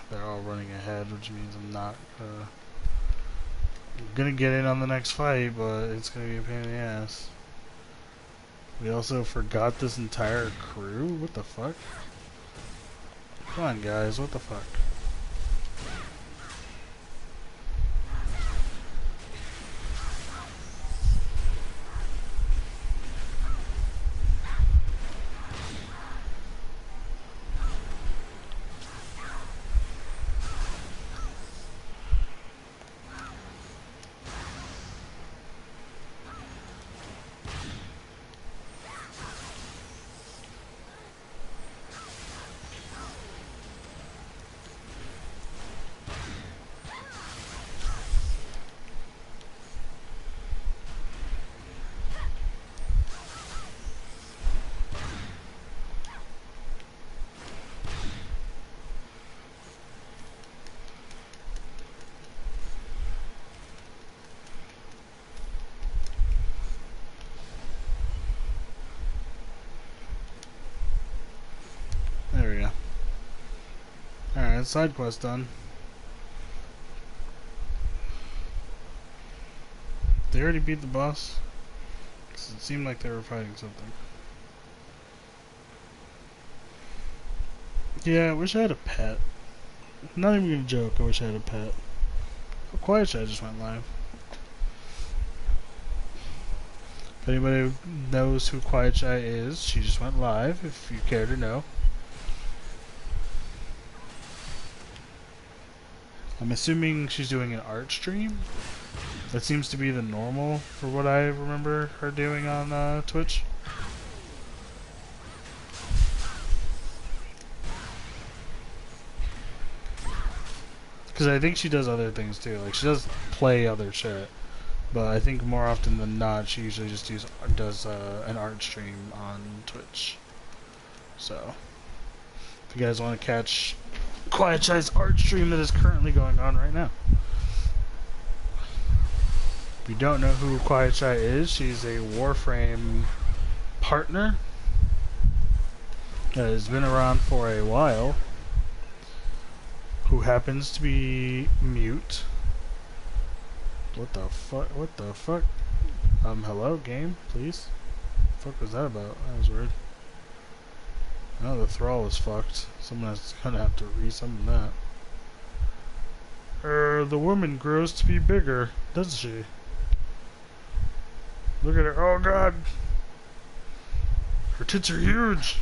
They're all running ahead, which means I'm not I'm gonna get in on the next fight, but it's gonna be a pain in the ass. We also forgot this entire crew? What the fuck? Come on guys, what the fuck? There we go. Alright, side quest done. They already beat the boss? 'Cause it seemed like they were fighting something. Yeah, I wish I had a pet. I'm not even gonna joke, I wish I had a pet. Oh, Quiet Shy just went live. If anybody knows who Quiet Shy is, she just went live, if you care to know. I'm assuming she's doing an art stream. That seems to be the normal for what I remember her doing on Twitch. Because I think she does other things too. Like, she does play other shit. But I think more often than not, she usually just does an art stream on Twitch. So, if you guys want to catch Quiet Shy's art stream that is currently going on right now. If you don't know who Quiet Shy is, she's a Warframe partner that has been around for a while, who happens to be mute. What the fuck? What the fuck? Hello, game, please? What the fuck was that about? That was weird. Oh, the thrall is fucked. Someone's gonna have to re-summon that. The woman grows to be bigger, doesn't she? Look at her. Oh god! Her tits are huge!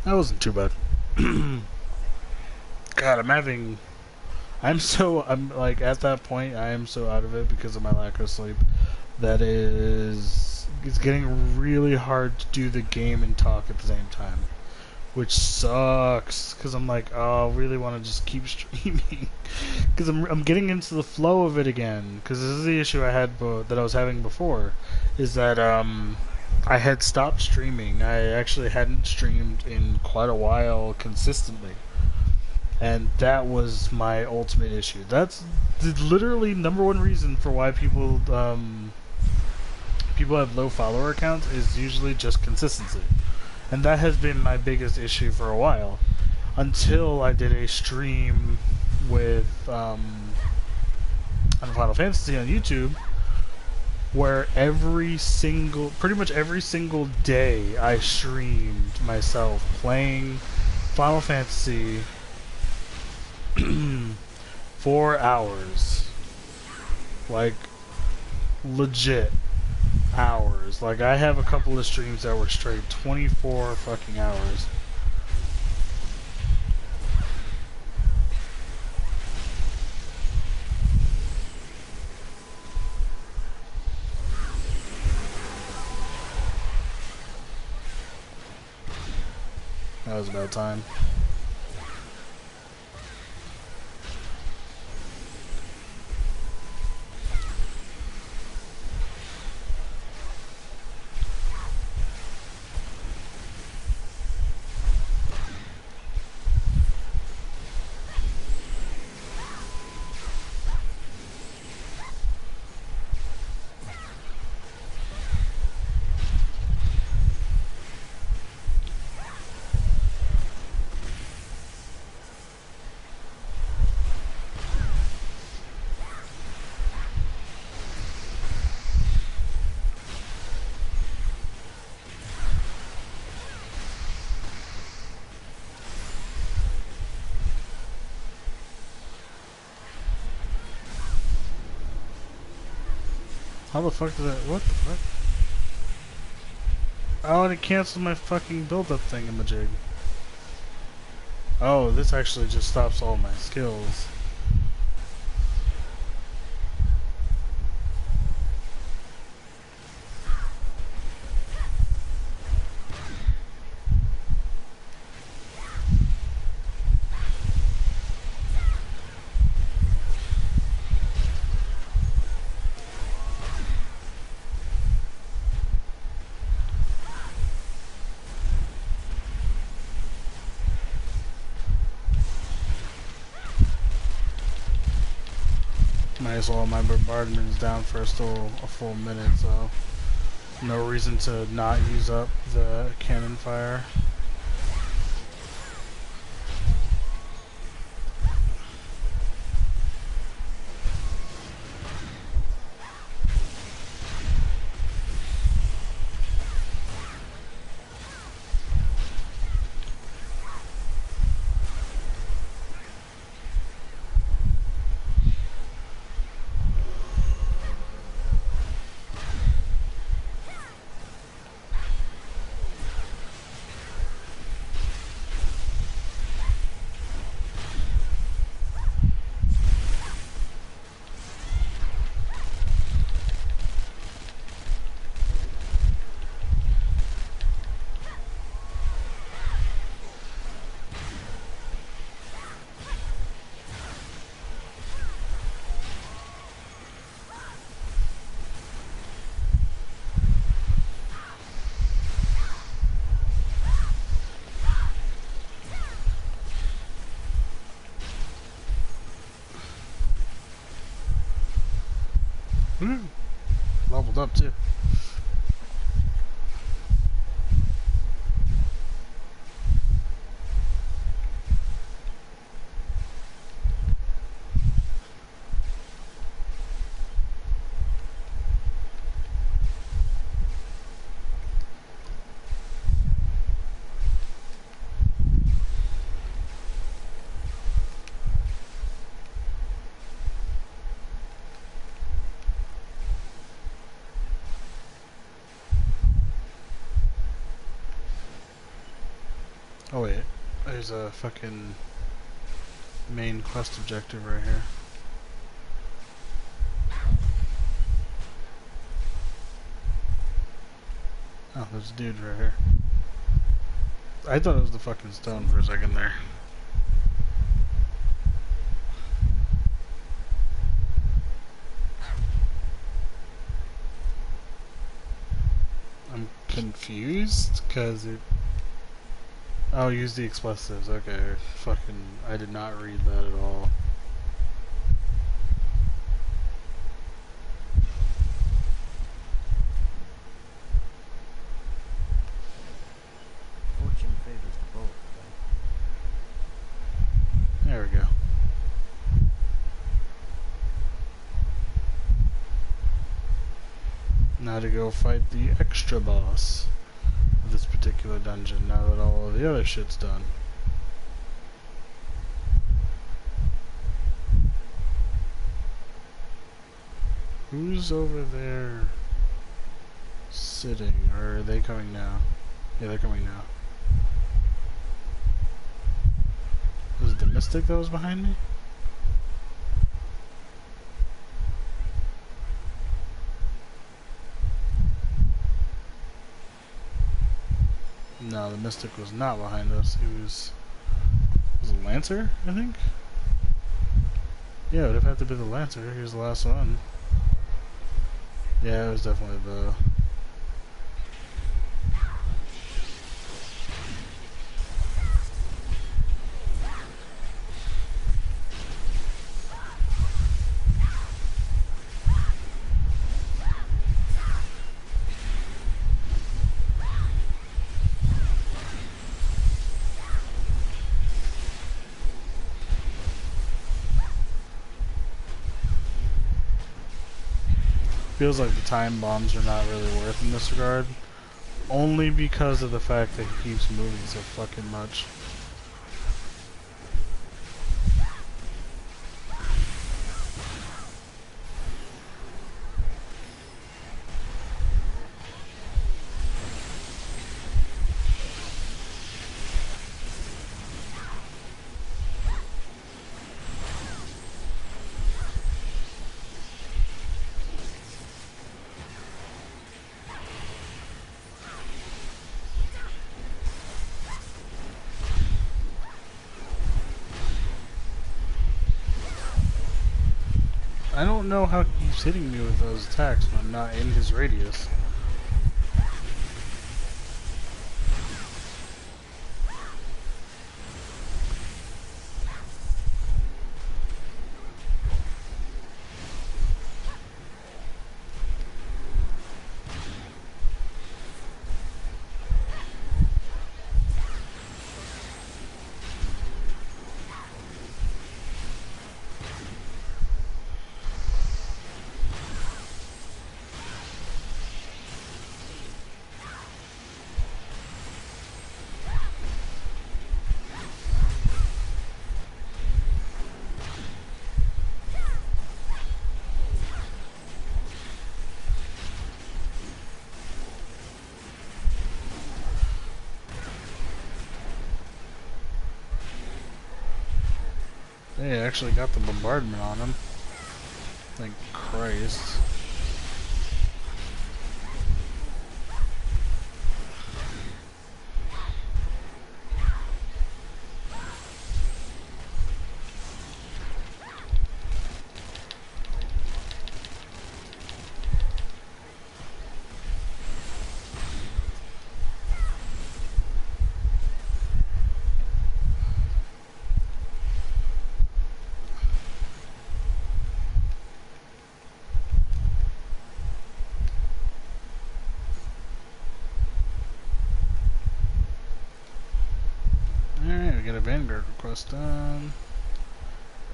That wasn't too bad. God, I'm like, at that point, I am so out of it because of my lack of sleep. That it's getting really hard to do the game and talk at the same time. Which sucks, because I'm like, oh, I really want to just keep streaming. Because I'm getting into the flow of it again. Because this is the issue I had that I was having before. Is that, I had stopped streaming. I actually hadn't streamed in quite a while consistently. And that was my ultimate issue. That's the literally number one reason for why people have low follower accounts, is usually just consistency. And that has been my biggest issue for a while. Until I did a stream with on Final Fantasy on YouTube, where pretty much every single day I streamed myself playing Final Fantasy 4 hours. Like, legit hours. Like, I have a couple of streams that were straight 24 fucking hours. That was about time. How the fuck did I... What the fuck? Oh, and it canceled my fucking build-up thingamajig. Oh, this actually just stops all my skills. Might as well, my bombardment's down for still a full minute, so no reason to not use up the cannon fire. Woo! Leveled up too. Oh wait, there's a fucking main quest objective right here. Oh, there's a dude right here. I thought it was the fucking stone for a second there. I'm confused, cause it... Oh, use the explosives, okay. Fucking, I did not read that at all. Fortune favors the bold, right? There we go. Now to go fight the extra boss of this particular dungeon, now that all of the other shit's done. Who's over there sitting? Or are they coming now? Yeah, they're coming now. Was it the Mystic that was behind me? No, the Mystic was not behind us. He was... Was it Lancer, I think? Yeah, it would have to be the Lancer. Here's the last one. Yeah, it was definitely the... Feels like the time bombs are not really worth in this regard. Only because of the fact that he keeps moving so fucking much. I don't know how he keeps hitting me with those attacks when I'm not in his radius. They actually got the bombardment on him. Thank Christ. Alright, we got a Vanguard request done.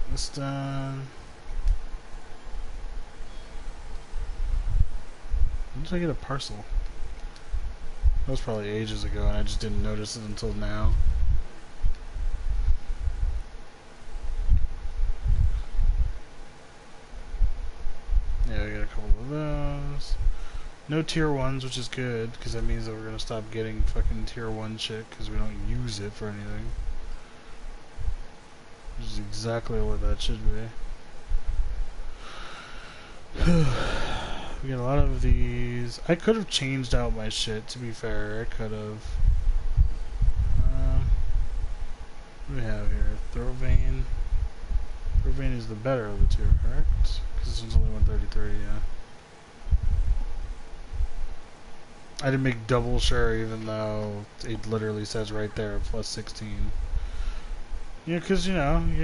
This done. When did I get a parcel? That was probably ages ago and I just didn't notice it until now. Yeah, we got a couple of those. No tier 1s, which is good, because that means that we're going to stop getting fucking tier 1 shit, because we don't use it for anything. Which is exactly what that should be. We got a lot of these. I could have changed out my shit, to be fair. I could have. What do we have here? Throw Vein. Throw Vein is the better of the two, correct? Because this one's only 133, yeah. I didn't make double sure, even though it literally says right there, plus 16. Yeah, because, you know, you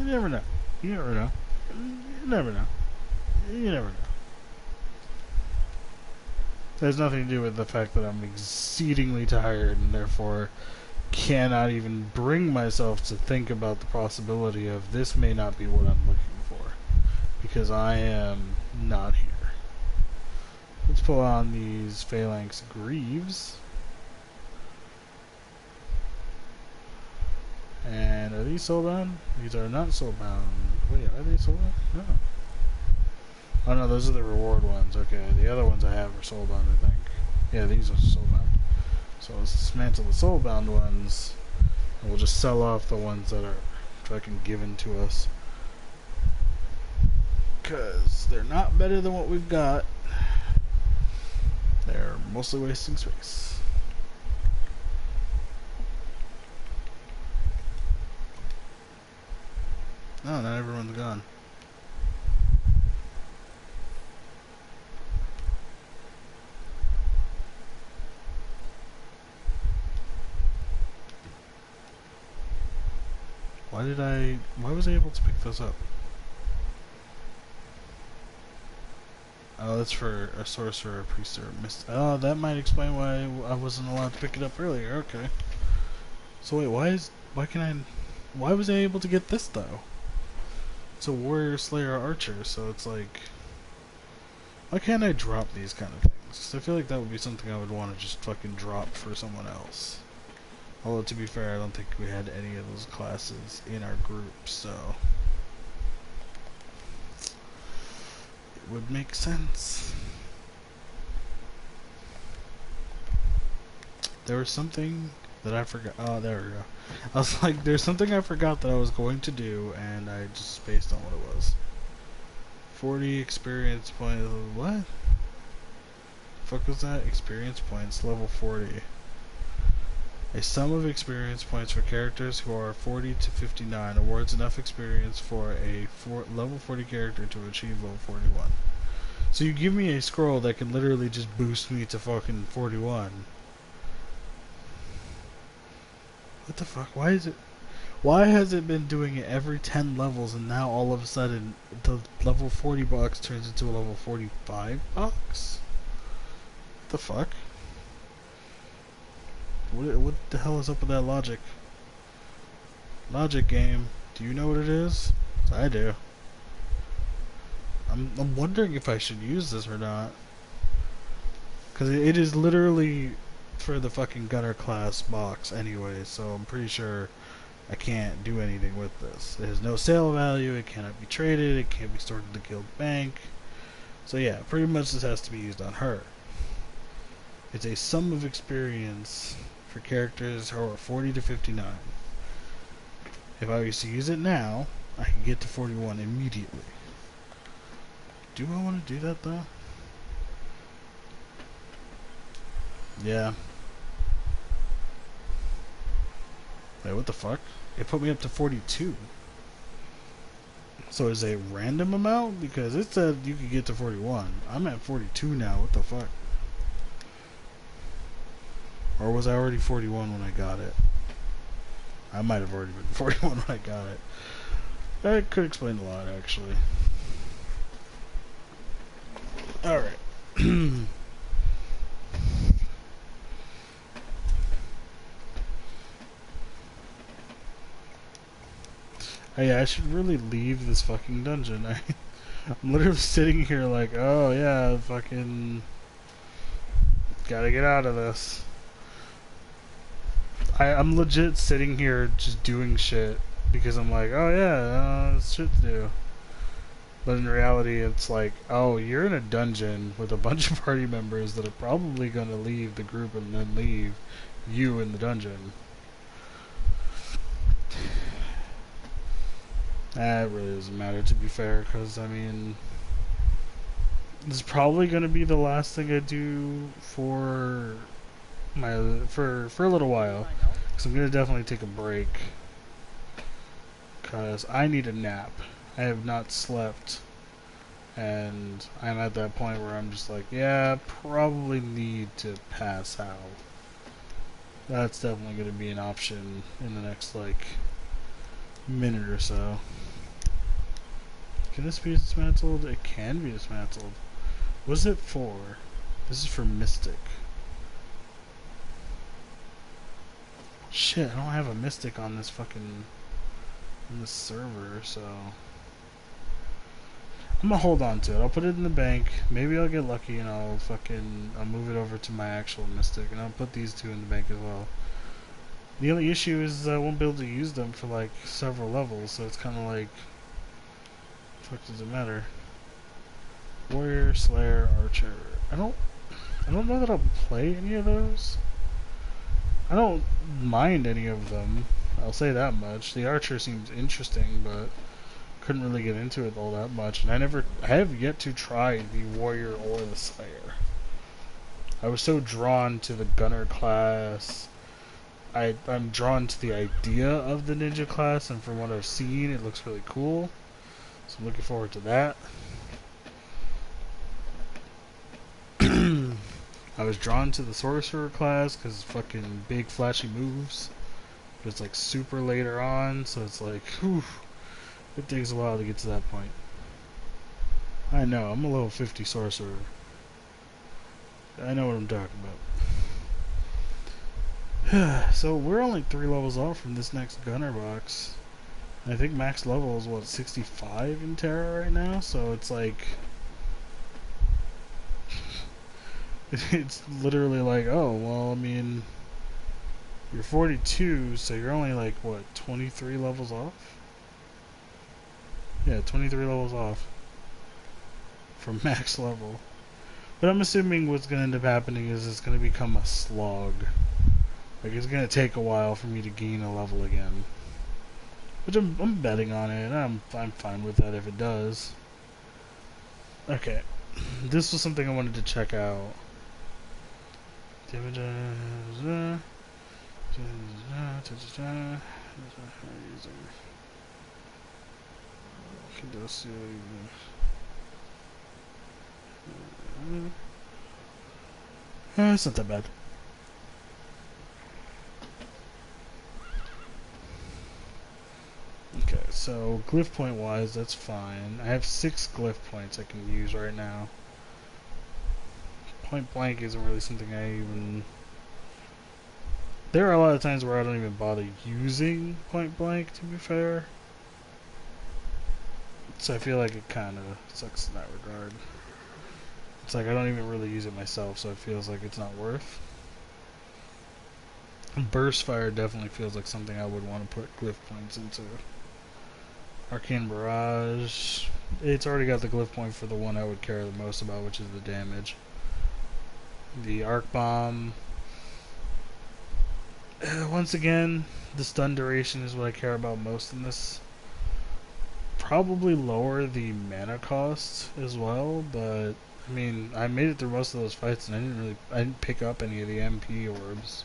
never know. You never know. You never know. You never know. It has nothing to do with the fact that I'm exceedingly tired and therefore cannot even bring myself to think about the possibility of this may not be what I'm looking for. Because I am not here. Let's pull on these Phalanx Greaves. And are these soulbound? These are not soulbound. Wait, are they soulbound? No. Oh no, those are the reward ones. Okay, the other ones I have are soulbound, I think. Yeah, these are soulbound. So let's dismantle the soulbound ones. And we'll just sell off the ones that are fucking given to us. Because they're not better than what we've got. They're mostly wasting space. No, not everyone's gone. Why was I able to pick those up? Oh, that's for a sorcerer, a priest, or a mist. Oh, that might explain why I wasn't allowed to pick it up earlier. Okay. So wait, why was I able to get this though? It's a warrior, slayer, archer, so it's like, why can't I drop these kind of things? 'Cause I feel like that would be something I would want to just fucking drop for someone else. Although to be fair, I don't think we had any of those classes in our group, so it would make sense. There was something that I forgot. Oh, there we go. I was like, there's something I forgot that I was going to do, and I just spaced on what it was. 40 experience points. What? The fuck was that? Experience points, level 40. A sum of experience points for characters who are 40 to 59 awards enough experience for a level 40 character to achieve level 41. So you give me a scroll that can literally just boost me to fucking 41. What the fuck? Why has it been doing it every 10 levels and now all of a sudden the level 40 box turns into a level 45 box? What the fuck? What the hell is up with that logic? Logic game. Do you know what it is? I do. I'm wondering if I should use this or not. Because it is literally for the fucking gunner class box anyway, so I'm pretty sure I can't do anything with this. It has no sale value, it cannot be traded, it can't be stored in the guild bank. So yeah, pretty much this has to be used on her. It's a sum of experience for characters who are 40 to 59. If I was to use it now, I can get to 41 immediately. Do I want to do that though? Yeah. Wait, what the fuck? It put me up to 42. So is it a random amount? Because it said you could get to 41. I'm at 42 now. What the fuck? Or was I already 41 when I got it? I might have already been 41 when I got it. That could explain a lot, actually. Alright. Hey, I should really leave this fucking dungeon. I'm literally sitting here like, oh yeah, fucking gotta get out of this. I'm legit sitting here just doing shit because I'm like, oh yeah, it's shit to do. But in reality, it's like, oh, you're in a dungeon with a bunch of party members that are probably gonna leave the group and then leave you in the dungeon. It really doesn't matter, to be fair, because, I mean, this is probably going to be the last thing I do for for a little while, because I'm going to definitely take a break, because I need a nap. I have not slept, and I'm at that point where I'm just like, yeah, probably need to pass out. That's definitely going to be an option in the next, like, minute or so. Can this be dismantled? It can be dismantled. What is it for? This is for Mystic. Shit, I don't have a Mystic on this fucking on this server, so I'm gonna hold on to it. I'll put it in the bank. Maybe I'll get lucky and I'll move it over to my actual Mystic, and I'll put these two in the bank as well. The only issue is I won't be able to use them for like several levels, so it's kind of like, what does it matter? Warrior, Slayer, Archer. I don't know that I'll play any of those. I don't mind any of them. I'll say that much. The Archer seems interesting, but couldn't really get into it all that much. And I have yet to try the Warrior or the Slayer. I was so drawn to the Gunner class. I'm drawn to the idea of the Ninja class, and from what I've seen, it looks really cool. So I'm looking forward to that. I was drawn to the Sorcerer class because fucking big flashy moves. But it's like super later on, so it's like, whew, it takes a while to get to that point. I know, I'm a level 50 Sorcerer. I know what I'm talking about. So we're only 3 levels off from this next Gunner box. I think max level is what, 65 in Tera right now, so it's like it's literally like, oh, well, I mean, you're 42, so you're only like, what, 23 levels off? Yeah, 23 levels off from max level. But I'm assuming what's going to end up happening is it's going to become a slog. Like, it's going to take a while for me to gain a level again. Which I'm betting on it, and I'm fine with that if it does. Okay. This was something I wanted to check out. It's not that bad. Okay, so glyph point wise, that's fine. I have 6 glyph points I can use right now. Point blank isn't really something I even... There are a lot of times where I don't even bother using point blank, to be fair. So I feel like it kind of sucks in that regard. It's like I don't even really use it myself, so it feels like it's not worth. Burst Fire definitely feels like something I would want to put glyph points into. Arcane Barrage, it's already got the glyph point for the one I would care the most about, which is the damage. The Arc Bomb, once again, the stun duration is what I care about most in this. Probably lower the mana cost as well, but I mean, I made it through most of those fights and I didn't pick up any of the MP orbs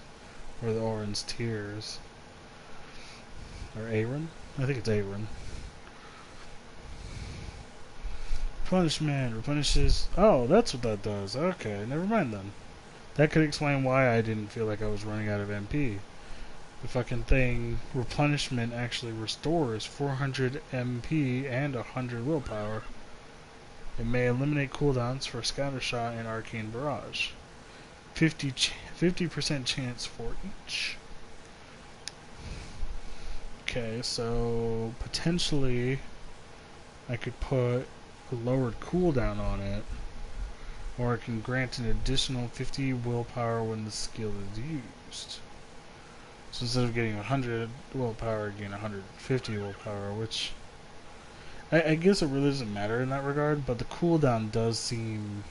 or the orange tears. Or Aaron? I think it's Aaron. Punishment replenishes. Oh, that's what that does. Okay, never mind then. That could explain why I didn't feel like I was running out of MP. The fucking thing, replenishment, actually restores 400 MP and 100 willpower. It may eliminate cooldowns for Scatter Shot and Arcane Barrage. 50% chance for each. Okay, so potentially I could put a lowered cooldown on it, or it can grant an additional 50 willpower when the skill is used. So instead of getting 100 willpower, I gain 150 willpower, which I guess it really doesn't matter in that regard, but the cooldown does seem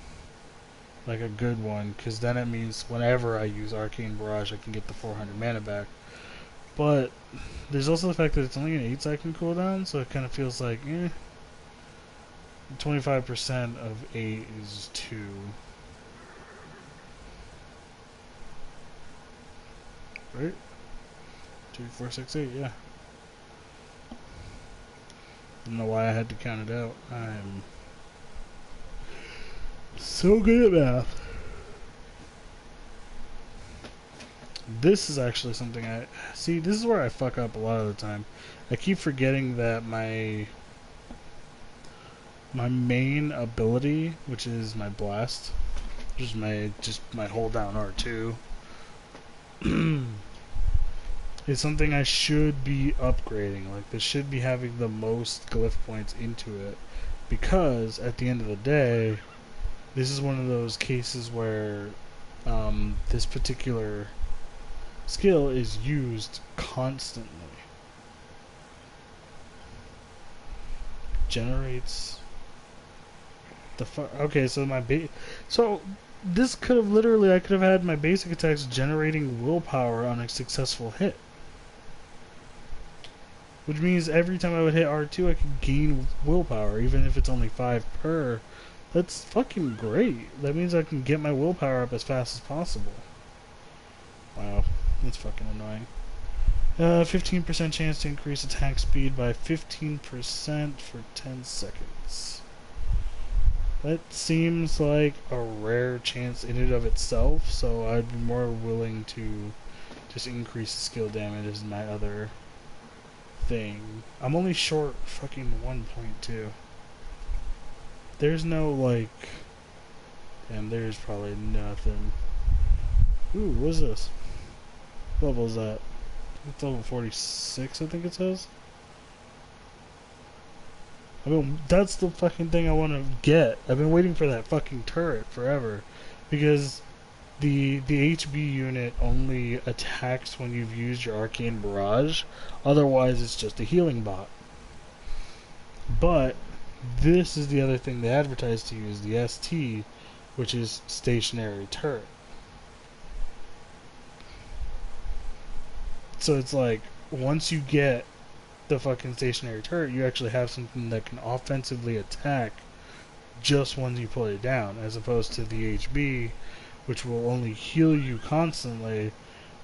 like a good one, because then it means whenever I use Arcane Barrage, I can get the 400 mana back. But there's also the fact that it's only an 8-second cooldown, so it kind of feels like, 25% of 8 is 2. Right? 2, 4, 6, 8, yeah. I don't know why I had to count it out. I'm so good at math. This is actually something I... See, this is where I fuck up a lot of the time. I keep forgetting that my main ability, which is my blast, which is my hold down R2, is something I should be upgrading. Like, this should be having the most glyph points into it, because at the end of the day, this is one of those cases where this particular skill is used constantly. Generates the okay, so so this could have literally, I could have had my basic attacks generating willpower on a successful hit, which means every time I would hit R2 I could gain willpower, even if it's only 5 per. That's fucking great. That means I can get my willpower up as fast as possible. Wow, that's fucking annoying. 15% chance to increase attack speed by 15% for 10 seconds. That seems like a rare chance in and of itself, so I'd be more willing to just increase the skill damage as my other thing. I'm only short fucking 1.2. There's no, like... And there's probably nothing. Ooh, what's this? What level is that? It's level 46, I think it says. I mean, that's the fucking thing I want to get. I've been waiting for that fucking turret forever. Because the HB unit only attacks when you've used your Arcane Barrage. Otherwise, it's just a healing bot. But this is the other thing they advertise to you, is the ST, which is Stationary Turret. So it's like, once you get the fucking stationary turret, you actually have something that can offensively attack just once you put it down, as opposed to the HB, which will only heal you constantly,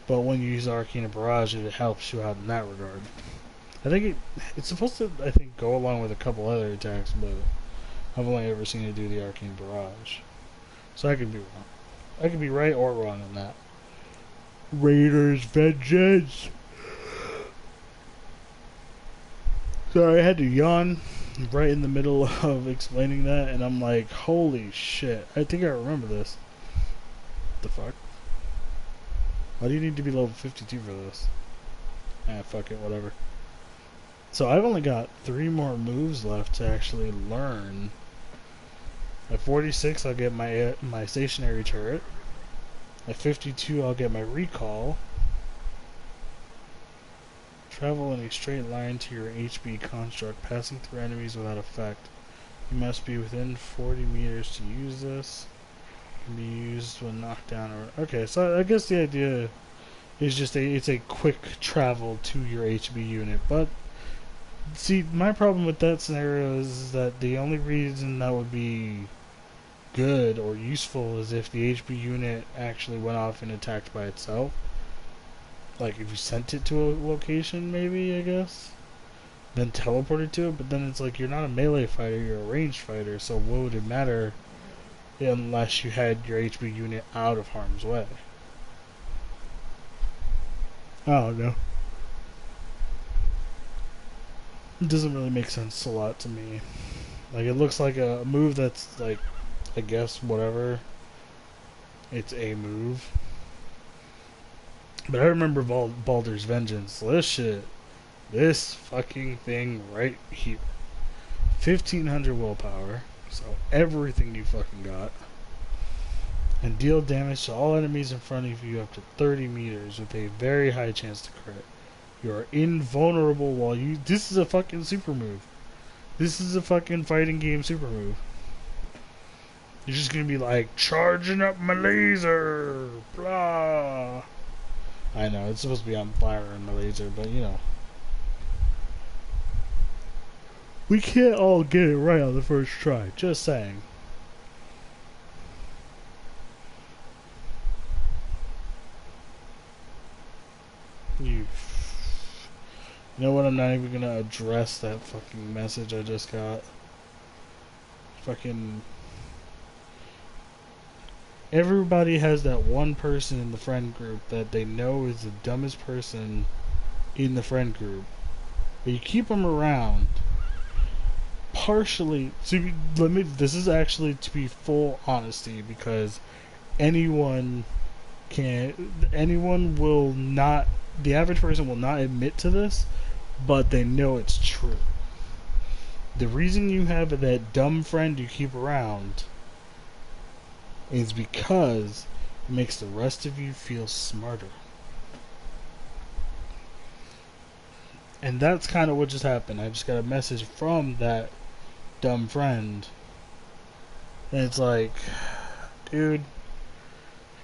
But when you use Arcane Barrage, it helps you out in that regard. I think it's supposed to, I think, go along with a couple other attacks, but I've only ever seen it do the Arcane Barrage. So I could be wrong. I could be right or wrong on that. Raiders Vengeance! Sorry, I had to yawn right in the middle of explaining that, and I'm like, holy shit, I think I remember this. What the fuck? Why do you need to be level 52 for this? Ah, fuck it, whatever. So I've only got 3 more moves left to actually learn. At 46, I'll get my stationary turret. At 52, I'll get my recall. Travel in a straight line to your HB construct, passing through enemies without effect. You must be within 40 meters to use this. It can be used when knocked down or... Okay, so I guess the idea is just it's a quick travel to your HB unit. But, see, my problem with that scenario is that the only reason that would be good or useful is if the HB unit actually went off and attacked by itself. Like, if you sent it to a location, maybe, I guess. Then teleported to it, but then it's like, you're not a melee fighter, you're a ranged fighter, so what would it matter unless you had your HB unit out of harm's way? I don't know. It doesn't really make sense a lot to me. Like, it looks like a move that's, like, I guess, whatever. It's a move. But I remember Baldur's Vengeance. This fucking thing right here. 1500 willpower. So everything you fucking got. And deal damage to all enemies in front of you up to 30 meters with a very high chance to crit. You are invulnerable while you... This is a fucking super move. This is a fucking fighting game super move. You're just gonna be like, charging up my laser! Blah! I know, it's supposed to be on fire and my laser, but you know. We can't all get it right on the first try, just saying. You know what, I'm not even gonna address that fucking message I just got. Fucking... Everybody has that one person in the friend group that they know is the dumbest person in the friend group. But you keep them around partially this is actually to be full honesty, because anyone will not, the average person will not admit to this, but they know it's true. The reason you have that dumb friend you keep around is because it makes the rest of you feel smarter. And that's kind of what just happened. I just got a message from that dumb friend. And it's like, dude.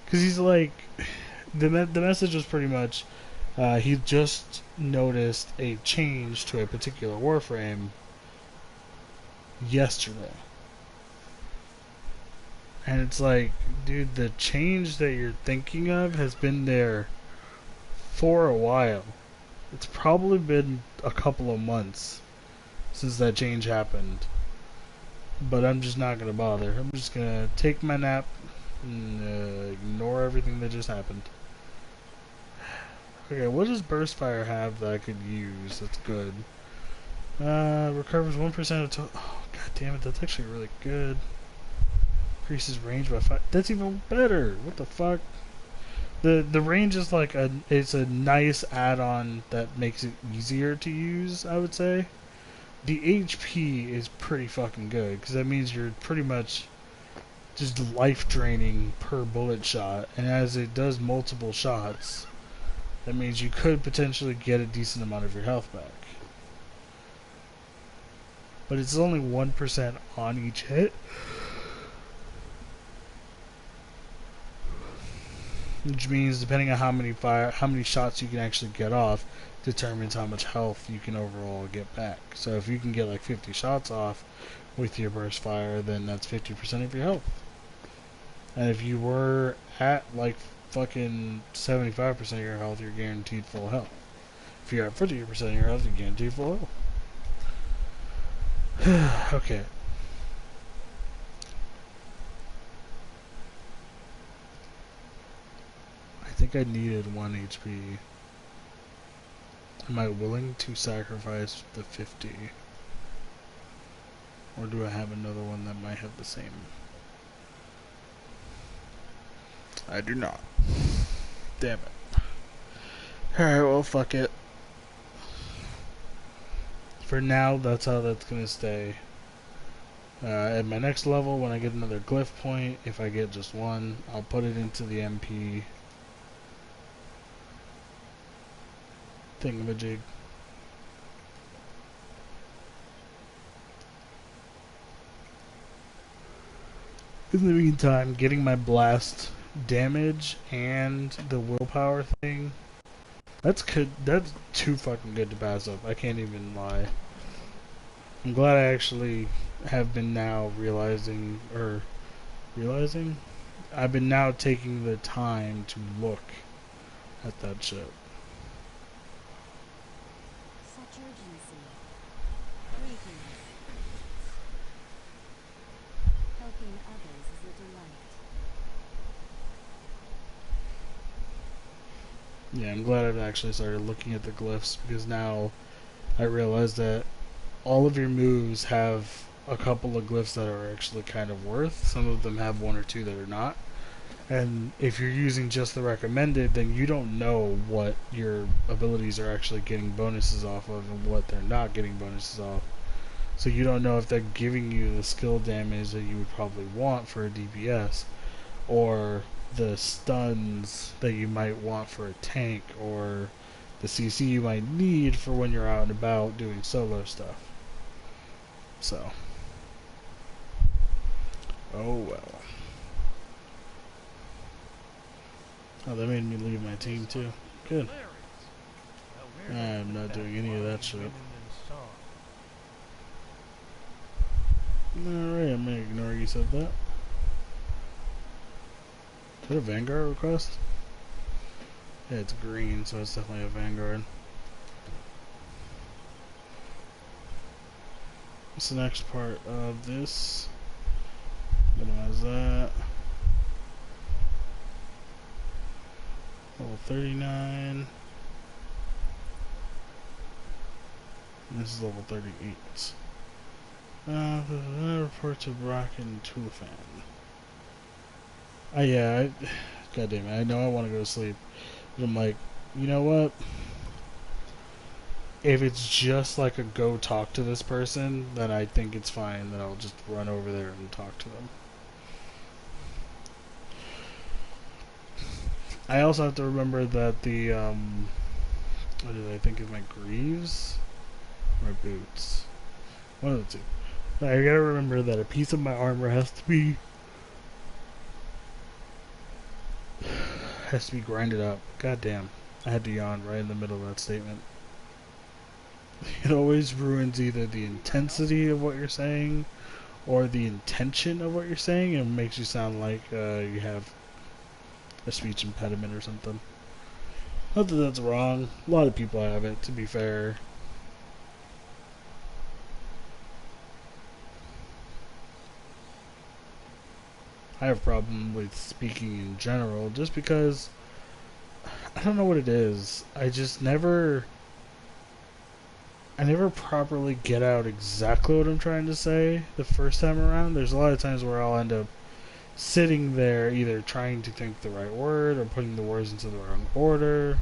Because he's like, the message was pretty much, he just noticed a change to a particular warframe yesterday. And it's like, dude, the change that you're thinking of has been there for a while. It's probably been a couple of months since that change happened. But I'm just not going to bother. I'm just going to take my nap and ignore everything that just happened. Okay, what does Burst Fire have that I could use that's good? Recovers 1% of total... Oh, god damn it, that's actually really good. Increases range by 5. That's even better. What the fuck? The range is like it's a nice add-on that makes it easier to use, I would say. The HP is pretty fucking good, because that means you're pretty much just life draining per bullet shot, and as it does multiple shots, that means you could potentially get a decent amount of your health back. But it's only 1% on each hit. Which means, depending on how many shots you can actually get off, determines how much health you can overall get back. So if you can get like 50 shots off with your burst fire, then that's 50% of your health. And if you were at like fucking 75% of your health, you're guaranteed full health. If you're at 50% of your health, you're guaranteed full health. Okay. I think I needed 1 HP. Am I willing to sacrifice the 50? Or do I have another one that might have the same? I do not. Damn it. Alright, well, fuck it. For now, that's how that's gonna stay. At my next level, when I get another glyph point, if I get just one, I'll put it into the MP thingamajig. In the meantime, getting my blast damage and the willpower thing, that's too fucking good to pass up. I can't even lie. I'm glad I actually have been now realizing I've been now taking the time to look at that shit. Such urgency. Greetings. Helping others is a delight. Yeah, I'm glad I've actually started looking at the glyphs, because now I realize that all of your moves have a couple of glyphs that are actually kind of worth. Some of them have one or two that are not. And if you're using just the recommended, then you don't know what your abilities are actually getting bonuses off of and what they're not getting bonuses off. So you don't know if they're giving you the skill damage that you would probably want for a DPS, or the stuns that you might want for a tank, or the CC you might need for when you're out and about doing solo stuff. So, oh well. Oh, that made me leave my team too. Good. I'm not doing any of that shit. Alright, I'm gonna ignore you said that. Is that a Vanguard request? Yeah, it's green, so it's definitely a Vanguard. What's the next part of this? Minimize that. Level 39. And this is level 38. Report to Brock and Tulifan. Yeah, God damn it, I know I want to go to sleep. But I'm like, you know what? If it's just like a go talk to this person, then I think it's fine. Then I'll just run over there and talk to them. I also have to remember that the, what did I think of my greaves? My boots. One of the two. I gotta remember that a piece of my armor has to be grinded up. God damn. I had to yawn right in the middle of that statement. It always ruins either the intensity of what you're saying or the intention of what you're saying, and makes you sound like you have a speech impediment or something. Not that that's wrong. A lot of people have it, to be fair. I have a problem with speaking in general, just because I don't know what it is. I never properly get out exactly what I'm trying to say the first time around. There's a lot of times where I'll end up sitting there either trying to think the right word or putting the words into the wrong order.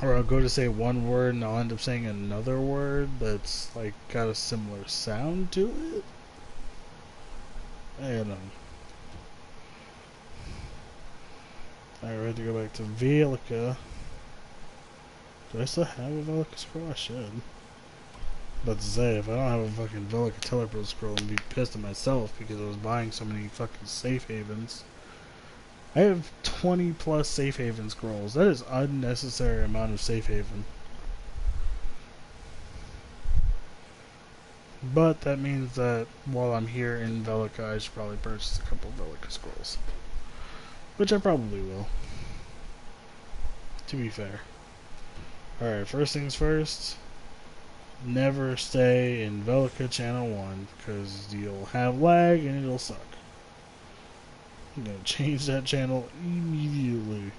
Or I'll go to say one word and I'll end up saying another word that's like got a similar sound to it. I don't know. Alright, we have to go back to Velica. Do I still have a Velica scroll? I should. But to say, if I don't have a fucking Velica teleport scroll, I'm be pissed at myself because I was buying so many fucking safe havens. I have 20 plus safe haven scrolls. That is unnecessary amount of safe haven. But that means that while I'm here in Velica, I should probably purchase a couple Velica scrolls. which I probably will, to be fair. Alright, first things first, never stay in Velica Channel 1, because you'll have lag and it'll suck. I'm gonna change that channel immediately.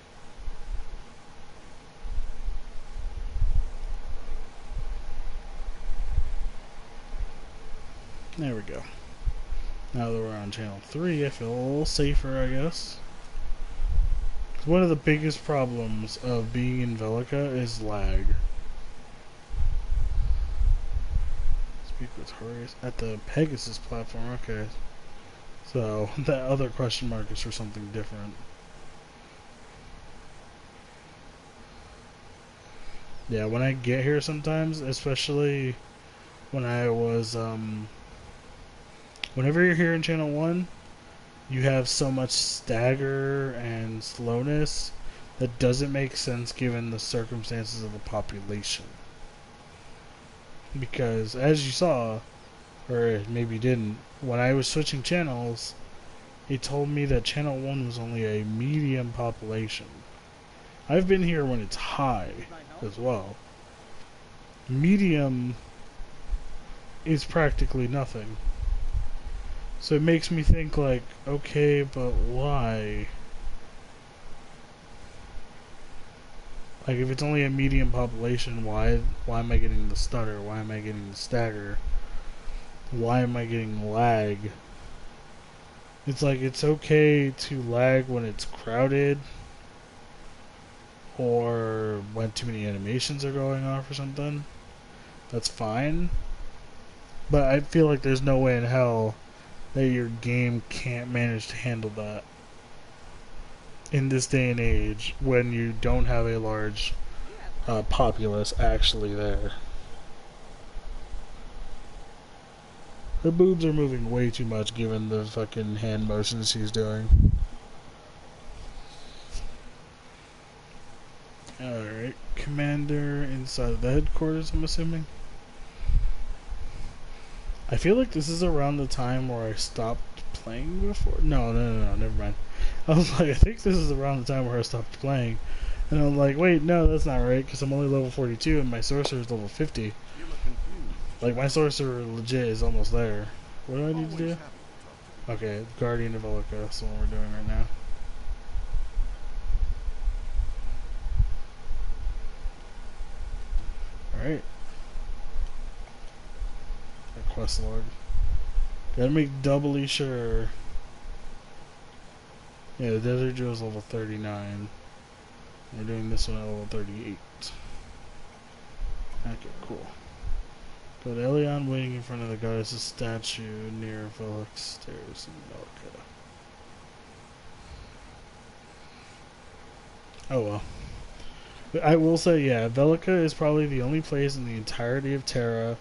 There we go. Now that we're on channel 3, I feel a little safer, I guess. One of the biggest problems of being in Velica is lag. Speak with Horace at the Pegasus platform, okay. So, that other question mark is for something different. Yeah, when I get here sometimes, especially when I was, whenever you're here in channel 1, you have so much stagger and slowness that doesn't make sense given the circumstances of the population. Because, as you saw, or maybe you didn't, when I was switching channels, it told me that channel 1 was only a medium population. I've been here when it's high as well. Medium is practically nothing. So it makes me think like, okay, but why? Like if it's only a medium population, why am I getting the stutter? Why am I getting the stagger? Why am I getting lag? It's like it's okay to lag when it's crowded or when too many animations are going off or something. That's fine. But I feel like there's no way in hell that your game can't manage to handle that in this day and age when you don't have a large populace actually there. Her boobs are moving way too much given the fucking hand motions she's doing. Alright, commander inside the headquarters, I'm assuming. I feel like this is around the time where I stopped playing before. No, never mind. I was like, I think this is around the time where I stopped playing. And I'm like, wait, no, that's not right, because I'm only level 42 and my sorcerer is level 50. Like, my sorcerer legit is almost there. What do I need to do? Okay, Guardian of Velica, that's what we're doing right now. Alright. Quest log. Gotta make doubly sure. Yeah, the Desert Joe is level 39. We're doing this one at level 38. Okay, cool. Go to Elion waiting in front of the goddess' statue near Velix Stairs in Velica. Oh well. But I will say, yeah, Velica is probably the only place in the entirety of Tera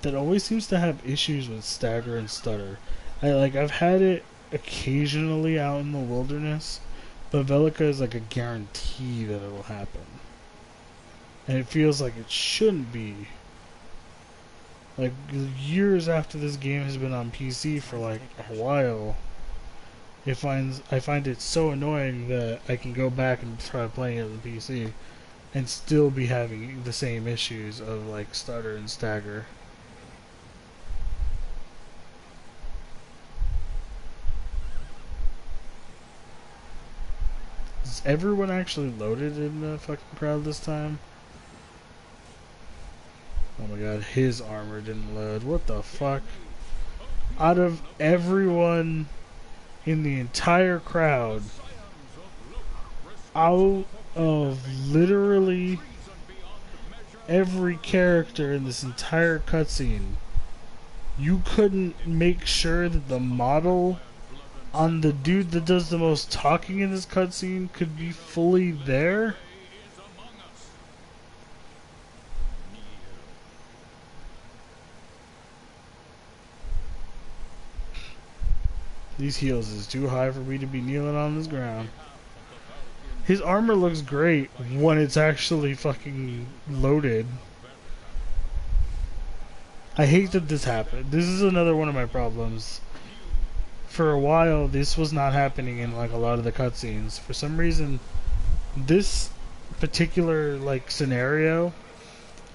that always seems to have issues with stagger and stutter. I've had it occasionally out in the wilderness, but Velica is like a guarantee that it'll happen. And it feels like it shouldn't be. Like, years after this game has been on PC for like a while, I find it so annoying that I can go back and try playing it on the PC and still be having the same issues of like stutter and stagger. Is everyone actually loaded in the fucking crowd this time? Oh my god, his armor didn't load. What the fuck? Out of everyone in the entire crowd, out of literally every character in this entire cutscene, you couldn't make sure that the model on the dude that does the most talking in this cutscene could be fully there? These heels is too high for me to be kneeling on this ground. His armor looks great when it's actually fucking loaded. I hate that this happened. This is another one of my problems. for a while this was not happening in like a lot of the cutscenes. For some reason, this particular like scenario,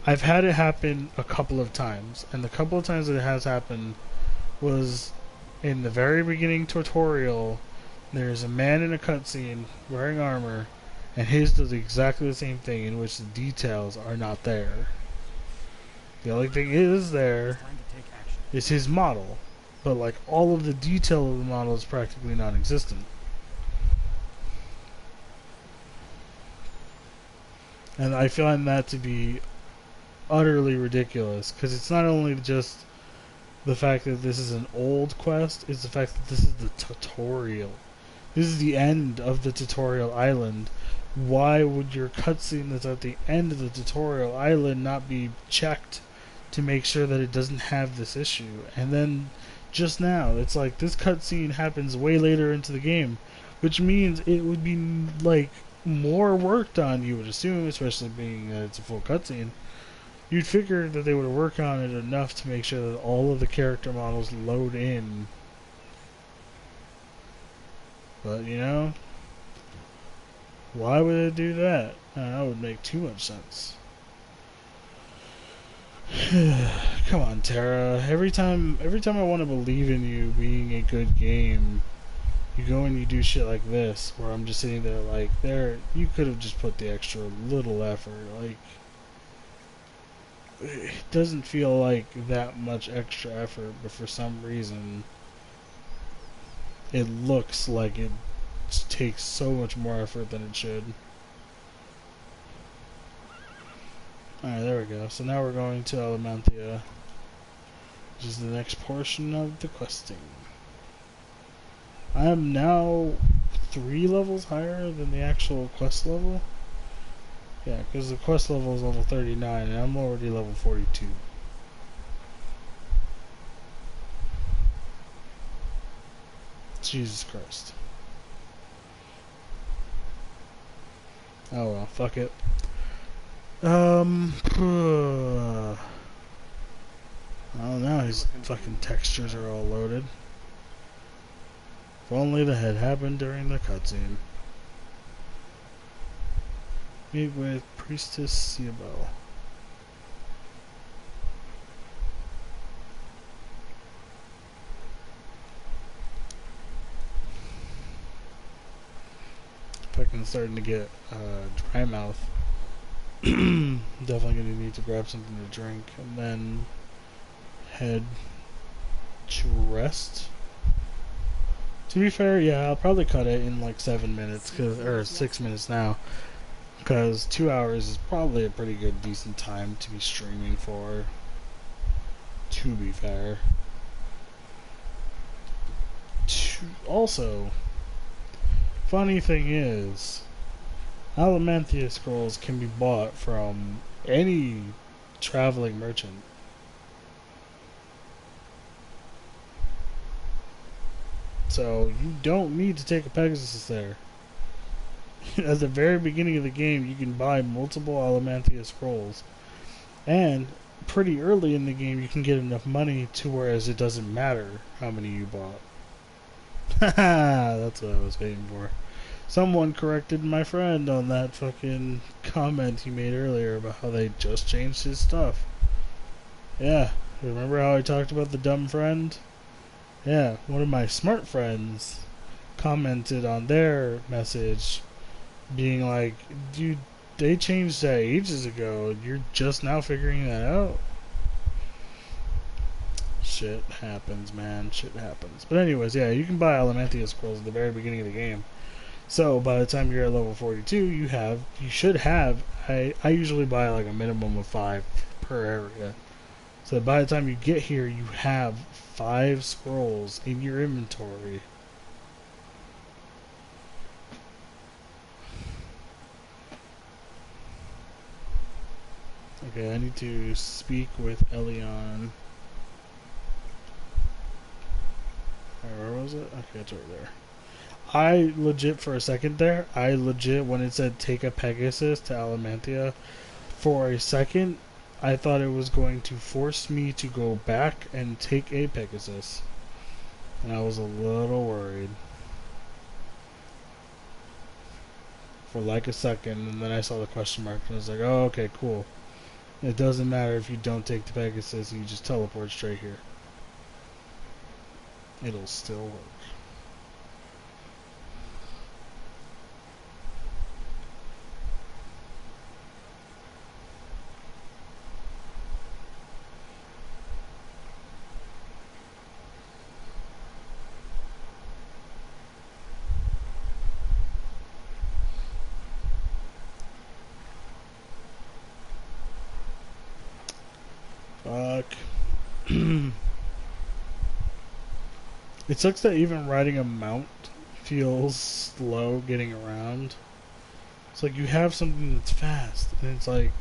I've had it happen a couple of times, and the couple of times that it has happened was in the very beginning tutorial. There's a man in a cutscene wearing armor, and his does exactly the same thing, in which the details are not there. The only thing is there is his model, but like all of the detail of the model is practically non-existent. And I find that to be utterly ridiculous, because it's not only just the fact that this is an old quest, it's the fact that this is the tutorial. This is the end of the tutorial island. Why would your cutscene that's at the end of the tutorial island not be checked to make sure that it doesn't have this issue? And then just now, it's like this cutscene happens way later into the game, which means it would be like more work done, you would assume, especially being that it's a full cutscene. You'd figure that they would work on it enough to make sure that all of the character models load in. But, you know, why would they do that? That would make too much sense. Come on, Tera. Every time I want to believe in you being a good game, you go and you do shit like this, where I'm just sitting there like, you could have just put the extra little effort. Like, it doesn't feel like that much extra effort, but for some reason, it looks like it takes so much more effort than it should. Alright, there we go. So now we're going to Alamantia, which is the next portion of the questing. I am now 3 levels higher than the actual quest level. Yeah, because the quest level is level 39, and I'm already level 42. Jesus Christ. Oh well, fuck it. I don't know, his fucking textures are all loaded. If only that had happened during the cutscene. Meet with Priestess Siabel. Fucking starting to get dry mouth. Definitely gonna need to grab something to drink and then head to rest. To be fair, yeah, I'll probably cut it in like 7 minutes, or 6 minutes now. Because 2 hours is probably a pretty good, decent time to be streaming for. To be fair. Also, funny thing is, Alamantia scrolls can be bought from any traveling merchant. So you don't need to take a Pegasus there. At the very beginning of the game, you can buy multiple Alamantia scrolls, and pretty early in the game, you can get enough money to whereas it doesn't matter how many you bought. Haha, that's what I was waiting for. Someone corrected my friend on that fucking comment he made earlier about how they just changed his stuff. Yeah, remember how I talked about the dumb friend? Yeah, one of my smart friends commented on their message being like, dude, they changed that ages ago. You're just now figuring that out? Shit happens, man. Shit happens. But anyways, yeah, you can buy Alamantia scrolls at the very beginning of the game. So by the time you're at level 42, you should have, I usually buy like a minimum of 5 per area. So by the time you get here, you have 5 scrolls in your inventory. Okay, I need to speak with Elion. Where was it? Okay, it's right there. I legit, for a second there, when it said take a Pegasus to Alamantia, for a second, I thought it was going to force me to go back and take a Pegasus. And I was a little worried for like a second, and then I saw the question mark, and I was like, oh, okay, cool. It doesn't matter if you don't take the Pegasus, you just teleport straight here. It'll still work. Fuck. It sucks that even riding a mount feels slow getting around. It's like you have something that's fast, and it's like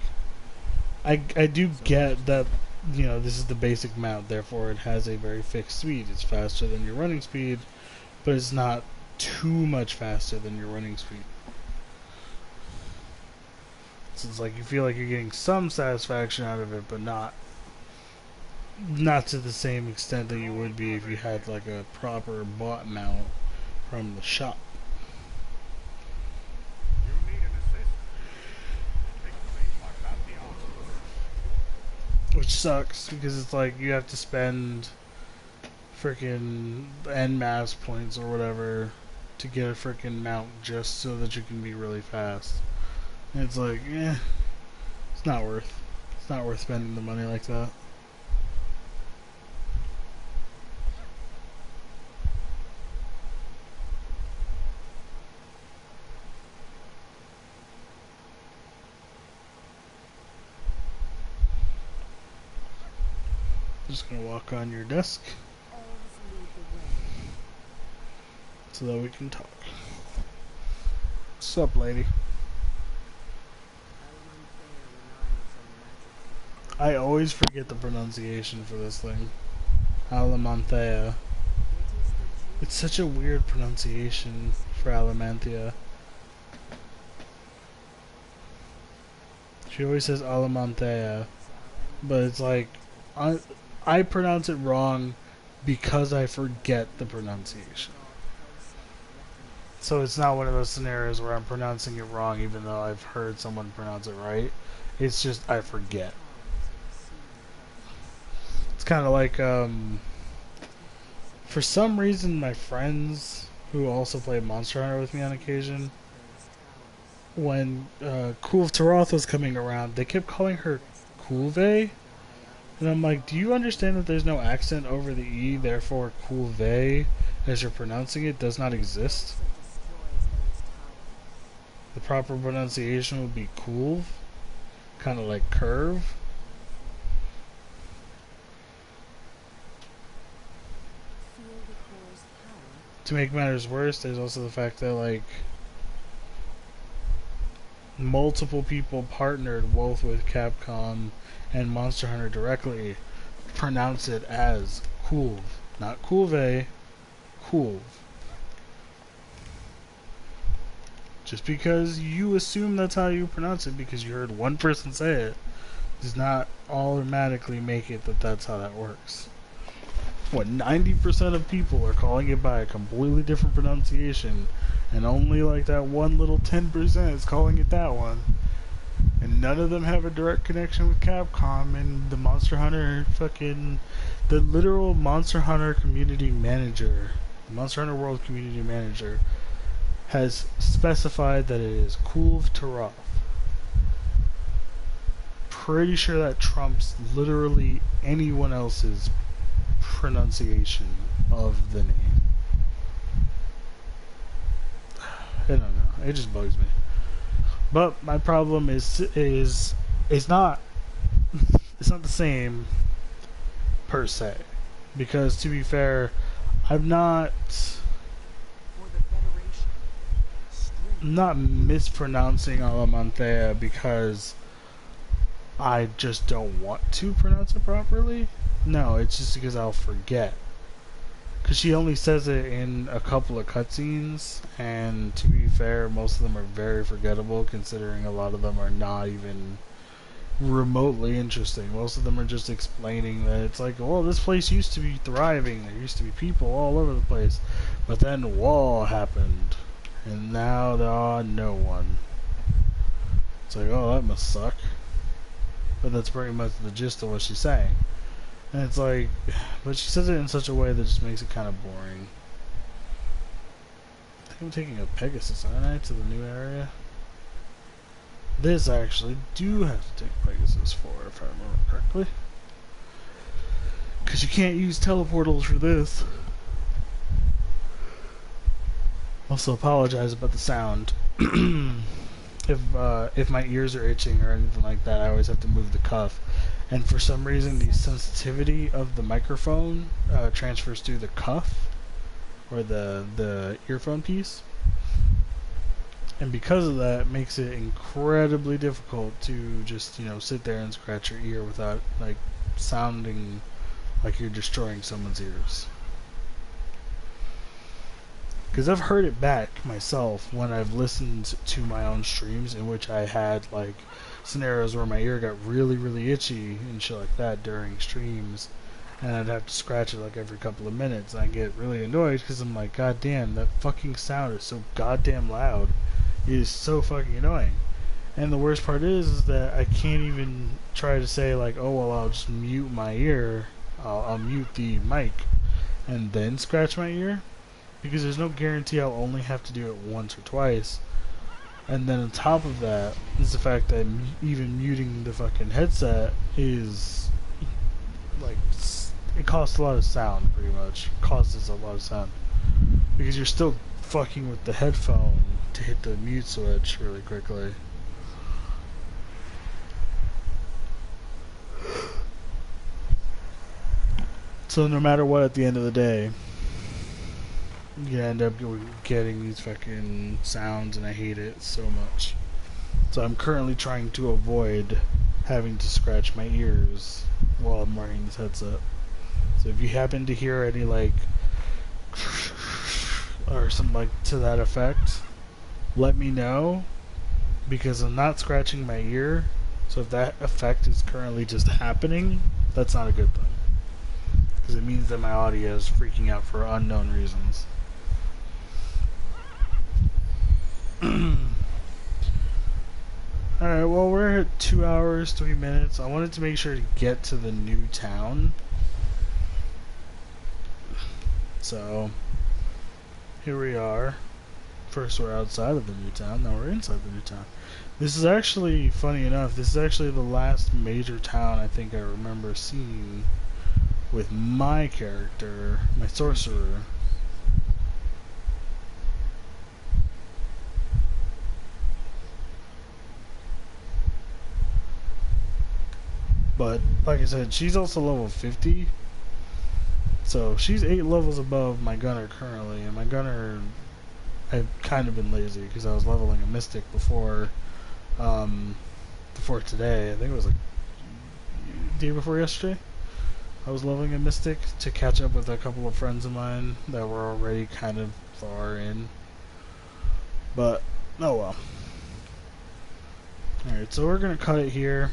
I do get that, you know, this is the basic mount, therefore it has a very fixed speed. It's faster than your running speed, but it's not too much faster than your running speed. So it's like you feel like you're getting some satisfaction out of it, but not to the same extent that you would be if you had like a proper bought mount from the shop. Which sucks because it's like you have to spend freaking NMAS points or whatever to get a freaking mount just so that you can be really fast. And it's like, it's not worth spending the money like that. Just gonna walk on your desk so that we can talk. What's up, lady? I always forget the pronunciation for this thing. Alamanthea. It's such a weird pronunciation for Alamanthea. She always says Alamanthea, but it's like I pronounce it wrong because I forget the pronunciation. So it's not one of those scenarios where I'm pronouncing it wrong even though I've heard someone pronounce it right. It's just I forget. It's kind of like, for some reason my friends who also play Monster Hunter with me on occasion, when Cool of Taroth was coming around, they kept calling her Coolvey. And I'm like, do you understand that there's no accent over the E, therefore Coolvey, as you're pronouncing it, does not exist? The proper pronunciation would be Cool, kind of like curve. To make matters worse, there's also the fact that, like, multiple people partnered both with Capcom and Monster Hunter directly pronounce it as Cool, not Coolvey, Cool. Just because you assume that's how you pronounce it because you heard one person say it does not automatically make it that that's how that works. What, 90% of people are calling it by a completely different pronunciation, and only like that one little 10% is calling it that one. And none of them have a direct connection with Capcom and the Monster Hunter the literal Monster Hunter community manager, the Monster Hunter World community manager, has specified that it is Cool of Taroth. Pretty sure that trumps literally anyone else's pronunciation of the name. I don't know. It just bugs me. But my problem is not it's not the same per se, because to be fair, I'm not mispronouncing Alamanthea because I just don't want to pronounce it properly. No, it's just because I'll forget. Because she only says it in a couple of cutscenes, and to be fair, most of them are very forgettable, considering a lot of them are not even remotely interesting. Most of them are just explaining that it's like, well, this place used to be thriving. There used to be people all over the place, but then war happened, and now there are no one. It's like, oh, that must suck. But that's pretty much the gist of what she's saying. And it's like, but she says it in such a way that just makes it kind of boring. I think I'm taking a Pegasus, aren't I, to the new area? This I actually do have to take Pegasus for, if I remember correctly. Because you can't use teleportals for this. Also apologize about the sound. If my ears are itching or anything like that, I always have to move the cuff. And for some reason, the sensitivity of the microphone transfers through the cuff or the earphone piece. And because of that, it makes it incredibly difficult to just, sit there and scratch your ear without, like, sounding like you're destroying someone's ears. Because I've heard it back myself when I've listened to my own streams in which I had, like, scenarios where my ear got really, really itchy and shit like that during streams. And I'd have to scratch it, like, every couple of minutes. And I get really annoyed because I'm like, God damn, that fucking sound is so goddamn loud. It is so fucking annoying. And the worst part is that I can't even try to say, like, oh, well, I'll just mute my ear. I'll mute the mic and then scratch my ear. Because there's no guarantee I'll only have to do it once or twice. And then on top of that is the fact that even muting the fucking headset is, like, it costs a lot of sound, pretty much. Causes a lot of sound. Because you're still fucking with the headphone to hit the mute switch really quickly. So no matter what, at the end of the day, you end up getting these fucking sounds, and I hate it so much. So I'm currently trying to avoid having to scratch my ears while I'm wearing this headset. So if you happen to hear any, like, or something like to that effect, let me know, because I'm not scratching my ear. So if that effect is currently just happening, that's not a good thing, because it means that my audio is freaking out for unknown reasons. Alright, well, we're at 2 hours, 3 minutes. I wanted to make sure to get to the new town. So, here we are. First we're outside of the new town, now we're inside the new town. This is actually, funny enough, this is actually the last major town I think I remember seeing with my character, my sorcerer. But, like I said, she's also level 50. So, she's 8 levels above my gunner currently. And my gunner, I've kind of been lazy because I was leveling a mystic before today. I think it was like the day before yesterday. I was leveling a mystic to catch up with a couple of friends of mine that were already kind of far in. But, oh well. Alright, so we're going to cut it here.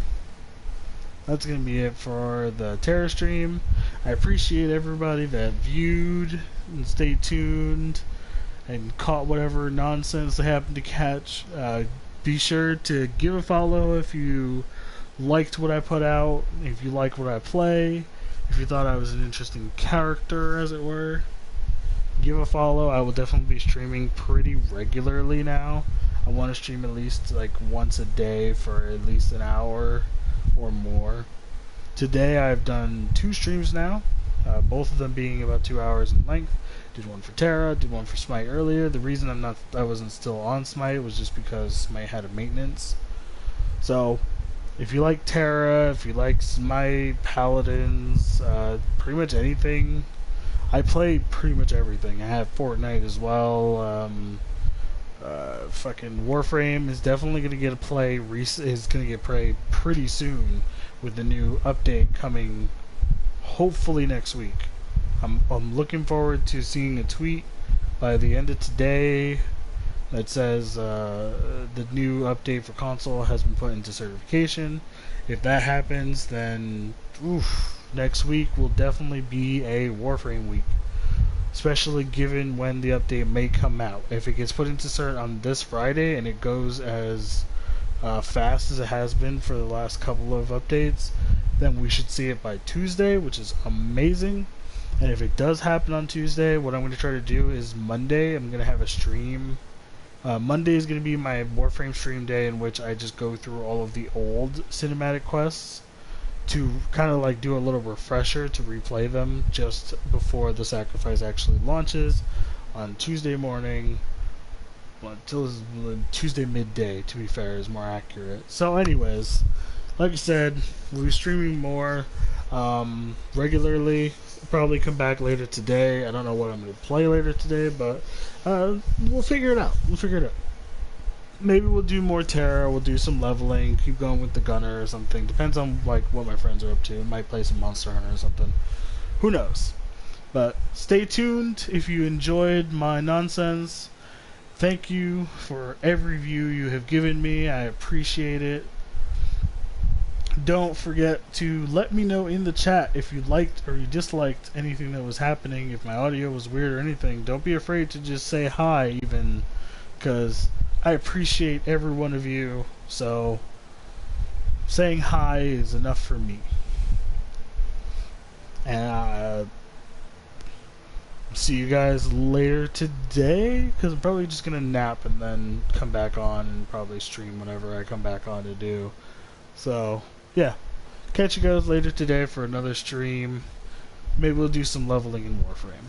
That's going to be it for the Tera stream. I appreciate everybody that viewed and stayed tuned and caught whatever nonsense they happened to catch. Be sure to give a follow if you liked what I put out, if you like what I play, if you thought I was an interesting character, as it were. Give a follow. I will definitely be streaming pretty regularly now. I want to stream at least like once a day for at least an hour or more. Today I've done 2 streams now, both of them being about 2 hours in length. Did one for Tera, did one for Smite earlier. The reason I wasn't still on Smite was just because Smite had a maintenance. So if you like Tera, if you like Smite, Paladins, pretty much anything, I play pretty much everything. I have Fortnite as well. Fucking Warframe is definitely going to get a play. Is going to get play pretty soon with the new update coming, hopefully next week. I'm looking forward to seeing a tweet by the end of today It says the new update for console has been put into certification. If that happens, then next week will definitely be a Warframe week, especially given when the update may come out. If it gets put into cert on this Friday and it goes as fast as it has been for the last couple of updates, then we should see it by Tuesday, which is amazing. And if it does happen on Tuesday, what I'm going to try to do is Monday, I'm going to have a stream. Monday is going to be my Warframe stream day in which I just go through all of the old cinematic quests to kind of like do a little refresher to replay them just before the sacrifice actually launches on Tuesday morning. Well, until Tuesday midday, to be fair, is more accurate. So, anyways, like I said, we'll be streaming more regularly. Probably come back later today. I don't know what I'm going to play later today, but we'll figure it out. Maybe we'll do more Tera. We'll do some leveling. Keep going with the gunner or something. Depends on like what my friends are up to. Might play some Monster Hunter or something. Who knows? But stay tuned if you enjoyed my nonsense. Thank you for every view you have given me. I appreciate it. Don't forget to let me know in the chat if you liked or you disliked anything that was happening. If my audio was weird or anything, don't be afraid to just say hi, even, because I appreciate every one of you. So saying hi is enough for me. And see you guys later today, because I'm probably just gonna nap and then come back on and probably stream whenever I come back on to do. So yeah, catch you guys later today for another stream. Maybe we'll do some leveling in Warframe.